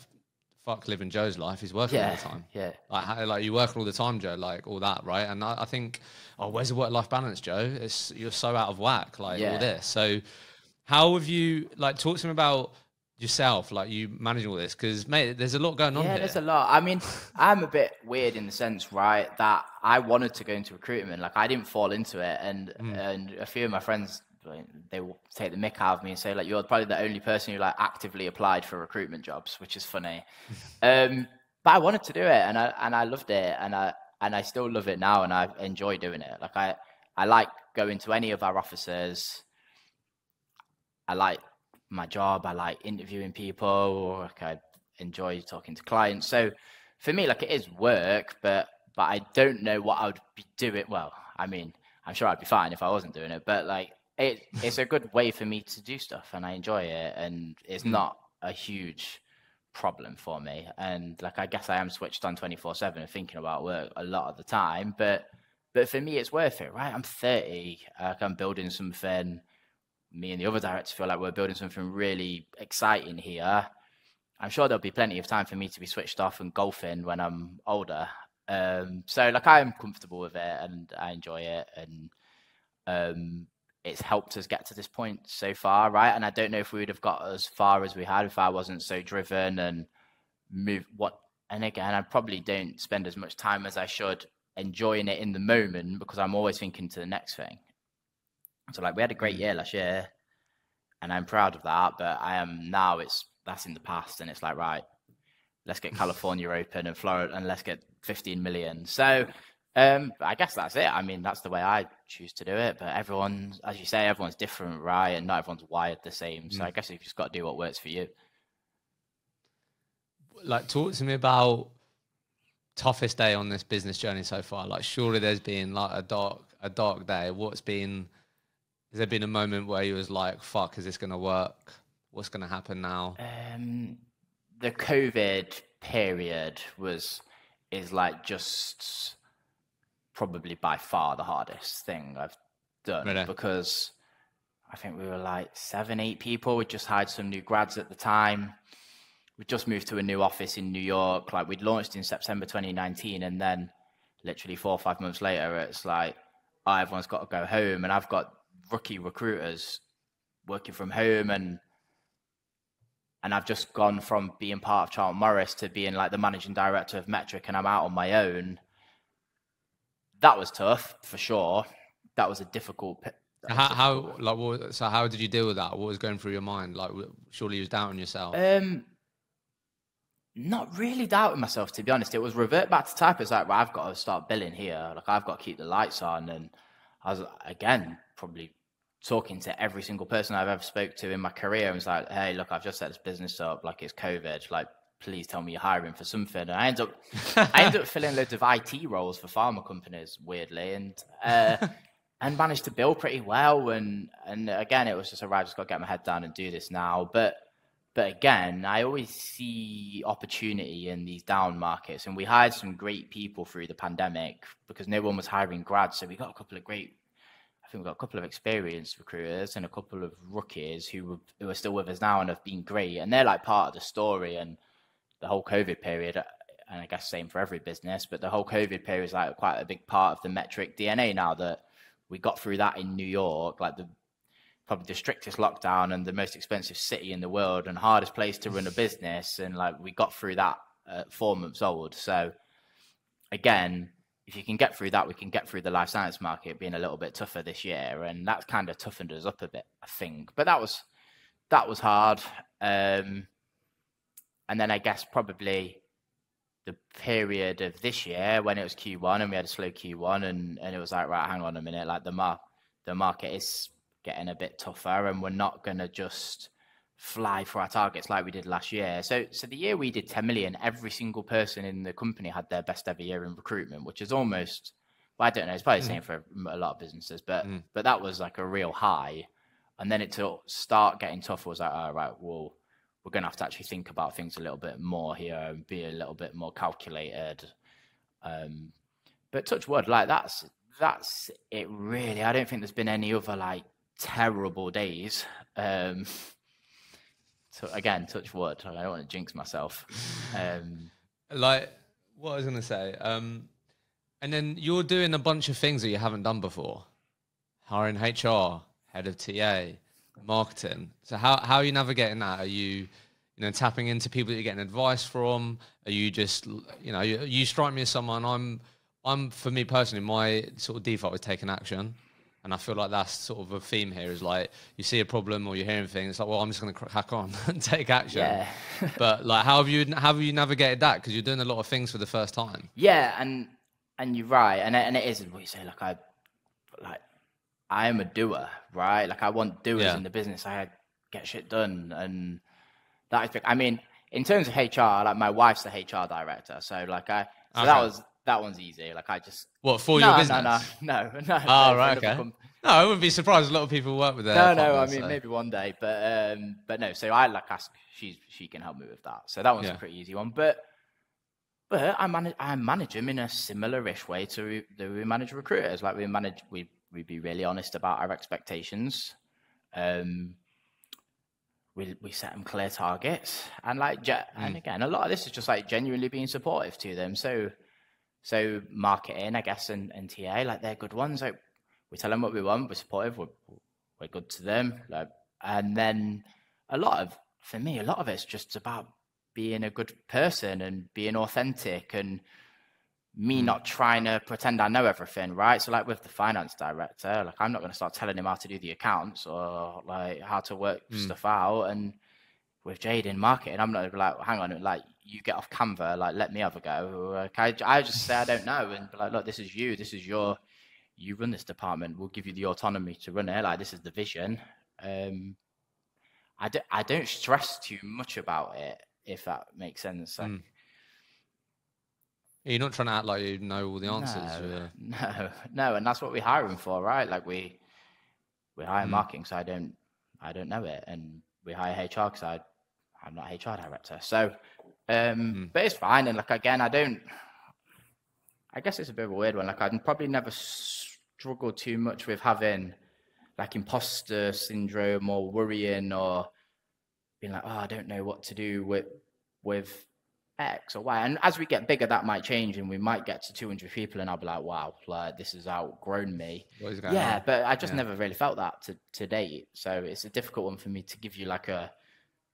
A: fuck living Joe's life. He's working all the time.
B: Yeah.
A: Like you working all the time, Joe, like all that, right? And I think, oh, where's the work-life balance, Joe? You're so out of whack, like all this. So how have you, like, talk to me about yourself, like you managing all this, because mate, there's a lot going on here.
B: There's a lot. I mean, I'm a bit weird in the sense, right, that I wanted to go into recruitment. Like I didn't fall into it, and a few of my friends, they will take the mick out of me and say like, you're probably the only person who like actively applied for recruitment jobs, which is funny. But I wanted to do it, and I loved it, and I still love it now, and I enjoy doing it. Like I like going to any of our offices. I like my job. I like interviewing people. Like I enjoy talking to clients. So for me, like it is work, but I don't know what I would be doing. Well, I mean, I'm sure I'd be fine if I wasn't doing it, but like it's a good way for me to do stuff, and I enjoy it, and it's not a huge problem for me. And like I guess I am switched on 24/7 and thinking about work a lot of the time, but for me it's worth it, right? I'm 30. Like I'm building something. Me and the other directors feel like we're building something really exciting here. I'm sure there'll be plenty of time for me to be switched off and golfing when I'm older. So like I'm comfortable with it and I enjoy it, and it's helped us get to this point so far, right? And I don't know if we would have got as far as we had if I wasn't so driven and and again, I probably don't spend as much time as I should enjoying it in the moment, because I'm always thinking to the next thing. So like we had a great year last year, and I'm proud of that. But I am now. That's in the past, and it's like, right, let's get California open and Florida, and let's get 15 million. So I guess that's it. I mean, that's the way I choose to do it. But everyone, as you say, everyone's different, right? And not everyone's wired the same. So I guess you've just got to do what works for you.
A: Like, talk to me about toughest day on this business journey so far. Like, surely there's been like a dark day. Has there been a moment where you was like, fuck, is this going to work? What's going to happen now?
B: The COVID period is like just probably by far the hardest thing I've done. Really? Because I think we were like 7-8 people. We just hired some new grads at the time. We just moved to a new office in New York. Like we'd launched in September 2019, and then literally 4 or 5 months later, it's like, oh, everyone's got to go home, and I've got rookie recruiters working from home, and I've just gone from being part of Charlton Morris to being like the managing director of Metric, and I'm out on my own. That was tough for sure. That was a difficult.
A: How did you deal with that? What was going through your mind? Like, surely you was doubting yourself.
B: Not really doubting myself, to be honest. It was revert back to type. It's like, well, I've got to start billing here. Like I've got to keep the lights on, and I was again probably talking to every single person I've ever spoke to in my career, and was like, hey, look, I've just set this business up, like it's COVID, like please tell me you're hiring for something. And I end up filling loads of IT roles for pharma companies, weirdly, and managed to bill pretty well. And again, it was just I just got to get my head down and do this now. But again, I always see opportunity in these down markets, and we hired some great people through the pandemic because no one was hiring grads, so we got a couple of experienced recruiters and a couple of rookies who are still with us now and have been great. And they're like part of the story. And the whole COVID period, and I guess same for every business, but the whole COVID period is like quite a big part of the Metric DNA now, that we got through that in New York, like probably the strictest lockdown and the most expensive city in the world and hardest place to run a business. And like we got through that at 4 months old. So again, if you can get through that, we can get through the life science market being a little bit tougher this year, and that's kind of toughened us up a bit, I think. But that was hard. And then I guess probably the period of this year when it was Q1 and we had a slow Q1 and it was like, right, hang on a minute, like the market is getting a bit tougher and we're not going to just fly for our targets like we did last year. So the year we did 10 million, every single person in the company had their best ever year in recruitment, which is almost, well, I don't know, it's probably the same for a lot of businesses, but that was like a real high. And then it to start getting tougher was like, all right, well, we're going to have to actually think about things a little bit more here and be a little bit more calculated. But touch wood, like that's it really. I don't think there's been any other like terrible days. So again, touch wood. I don't want to jinx myself.
A: Like what I was going to say. And then you're doing a bunch of things that you haven't done before. Hiring HR, head of TA, marketing. So how are you navigating that? Are you tapping into people that you're getting advice from? Are you just, you strike me as someone, for me personally, my sort of default is taking action. And I feel like that's sort of a theme here is like, you see a problem or you're hearing things, it's like, well, I'm just going to hack on and take action. Yeah. But like, how have you navigated that? Because you're doing a lot of things for the first time.
B: Yeah. And you're right. And it is what you say, I am a doer, right? Like I want doers in the business. I get shit done. And that is big. I mean, in terms of HR, like my wife's the HR director. So like that one's easy. Like I just...
A: What, for your business?
B: No.
A: Oh, right, okay. No, I wouldn't be surprised. A lot of people work with their
B: No, I mean, maybe one day. But no, so I ask, she can help me with that. So that one's a pretty easy one. But I manage them in a similar-ish way to we manage recruiters. Like we'd be really honest about our expectations. We set them clear targets, and and again, a lot of this is just like genuinely being supportive to them. So marketing, I guess, and TA, like they're good ones. Like we tell them what we want, we're supportive, we're good to them. Like, and then a lot of it's just about being a good person and being authentic and me not trying to pretend I know everything, right? So like with the finance director, like I'm not going to start telling him how to do the accounts or like how to work stuff out. And with Jade in marketing, I'm not going to be like, hang on, like you get off Canva, like let me have a go. I just say I don't know and be like, look, this is you run this department. We'll give you the autonomy to run it. Like this is the vision. I don't stress too much about it, if that makes sense. Like,
A: you're not trying to act like you know all the answers.
B: No, and that's what we're hiring for, right? Like we hire marketing because I don't know it, and we hire HR because I'm not HR director. So, but it's fine. And like again, I guess it's a bit of a weird one. Like I'd probably never struggled too much with having like imposter syndrome or worrying or being like, oh, I don't know what to do with X or Y. And as we get bigger, that might change and we might get to 200 people and I'll be like, wow, like this has outgrown me. Yeah, but I just never really felt that to date. So it's a difficult one for me to give you like a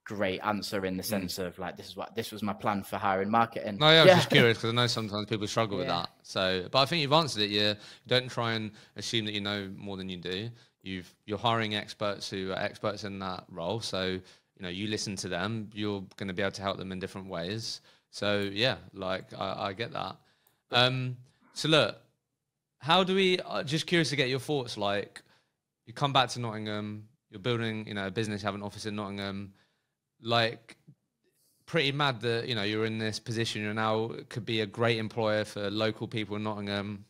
B: great answer in the sense of like, this was my plan for hiring marketing.
A: No, I was just curious because I know sometimes people struggle with that. So, but I think you've answered it. You don't try and assume that you know more than you do. You're hiring experts who are experts in that role. So, you listen to them, you're going to be able to help them in different ways. So yeah, like I get that. So look, how do we, just curious to get your thoughts, like you come back to Nottingham, you're building, a business, you have an office in Nottingham, like pretty mad that, you're in this position, you're now could be a great employer for local people in Nottingham.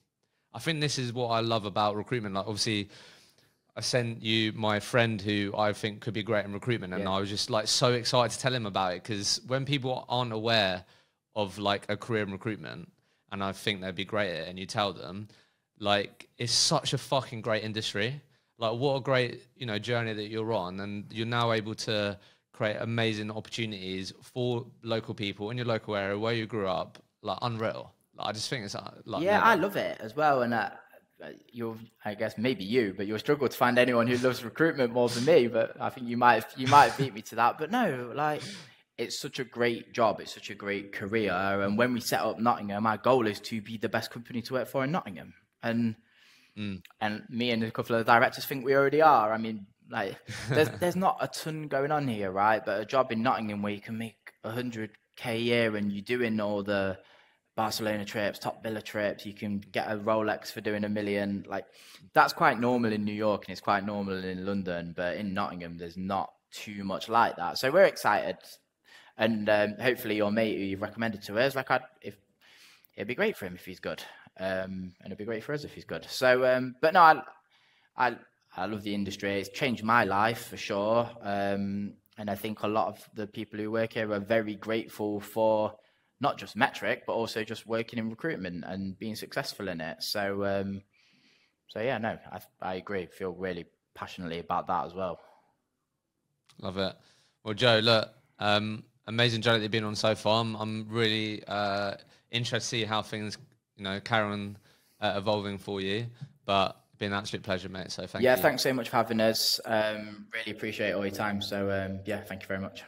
A: I think this is what I love about recruitment. Like obviously I sent you my friend who I think could be great in recruitment. And I was just like so excited to tell him about it. Because when people aren't aware of like a career in recruitment and I think they'd be great at it and you tell them, like it's such a fucking great industry. Like what a great, journey that you're on. And you're now able to create amazing opportunities for local people in your local area where you grew up, like unreal. Like, I just think it's like...
B: Yeah, I love it as well. And I guess maybe but you'll struggle to find anyone who loves recruitment more than me. But I think you might beat me to that. But no, like it's such a great job. It's such a great career. And when we set up Nottingham, our goal is to be the best company to work for in Nottingham. And me and a couple of the directors think we already are. I mean, like, there's not a ton going on here, right? But a job in Nottingham where you can make 100K a year and you're doing all the Barcelona trips, top Villa trips, you can get a Rolex for doing $1 million. Like, that's quite normal in New York and it's quite normal in London. But in Nottingham, there's not too much like that. So we're excited. And hopefully your mate who you've recommended to us, like, it'd be great for him if he's good. And it'd be great for us if he's good. So, but no, I love the industry. It's changed my life for sure. And I think a lot of the people who work here are very grateful for not just Metric, but also just working in recruitment and being successful in it. So, yeah, no, I agree. Feel really passionately about that as well.
A: Love it. Well, Joe, look, amazing journey that you've been on so far. I'm really interested to see how things, carry on evolving for you. But it's been an absolute pleasure, mate. So thank you.
B: Yeah, thanks so much for having us. Really appreciate all your time. So yeah, thank you very much.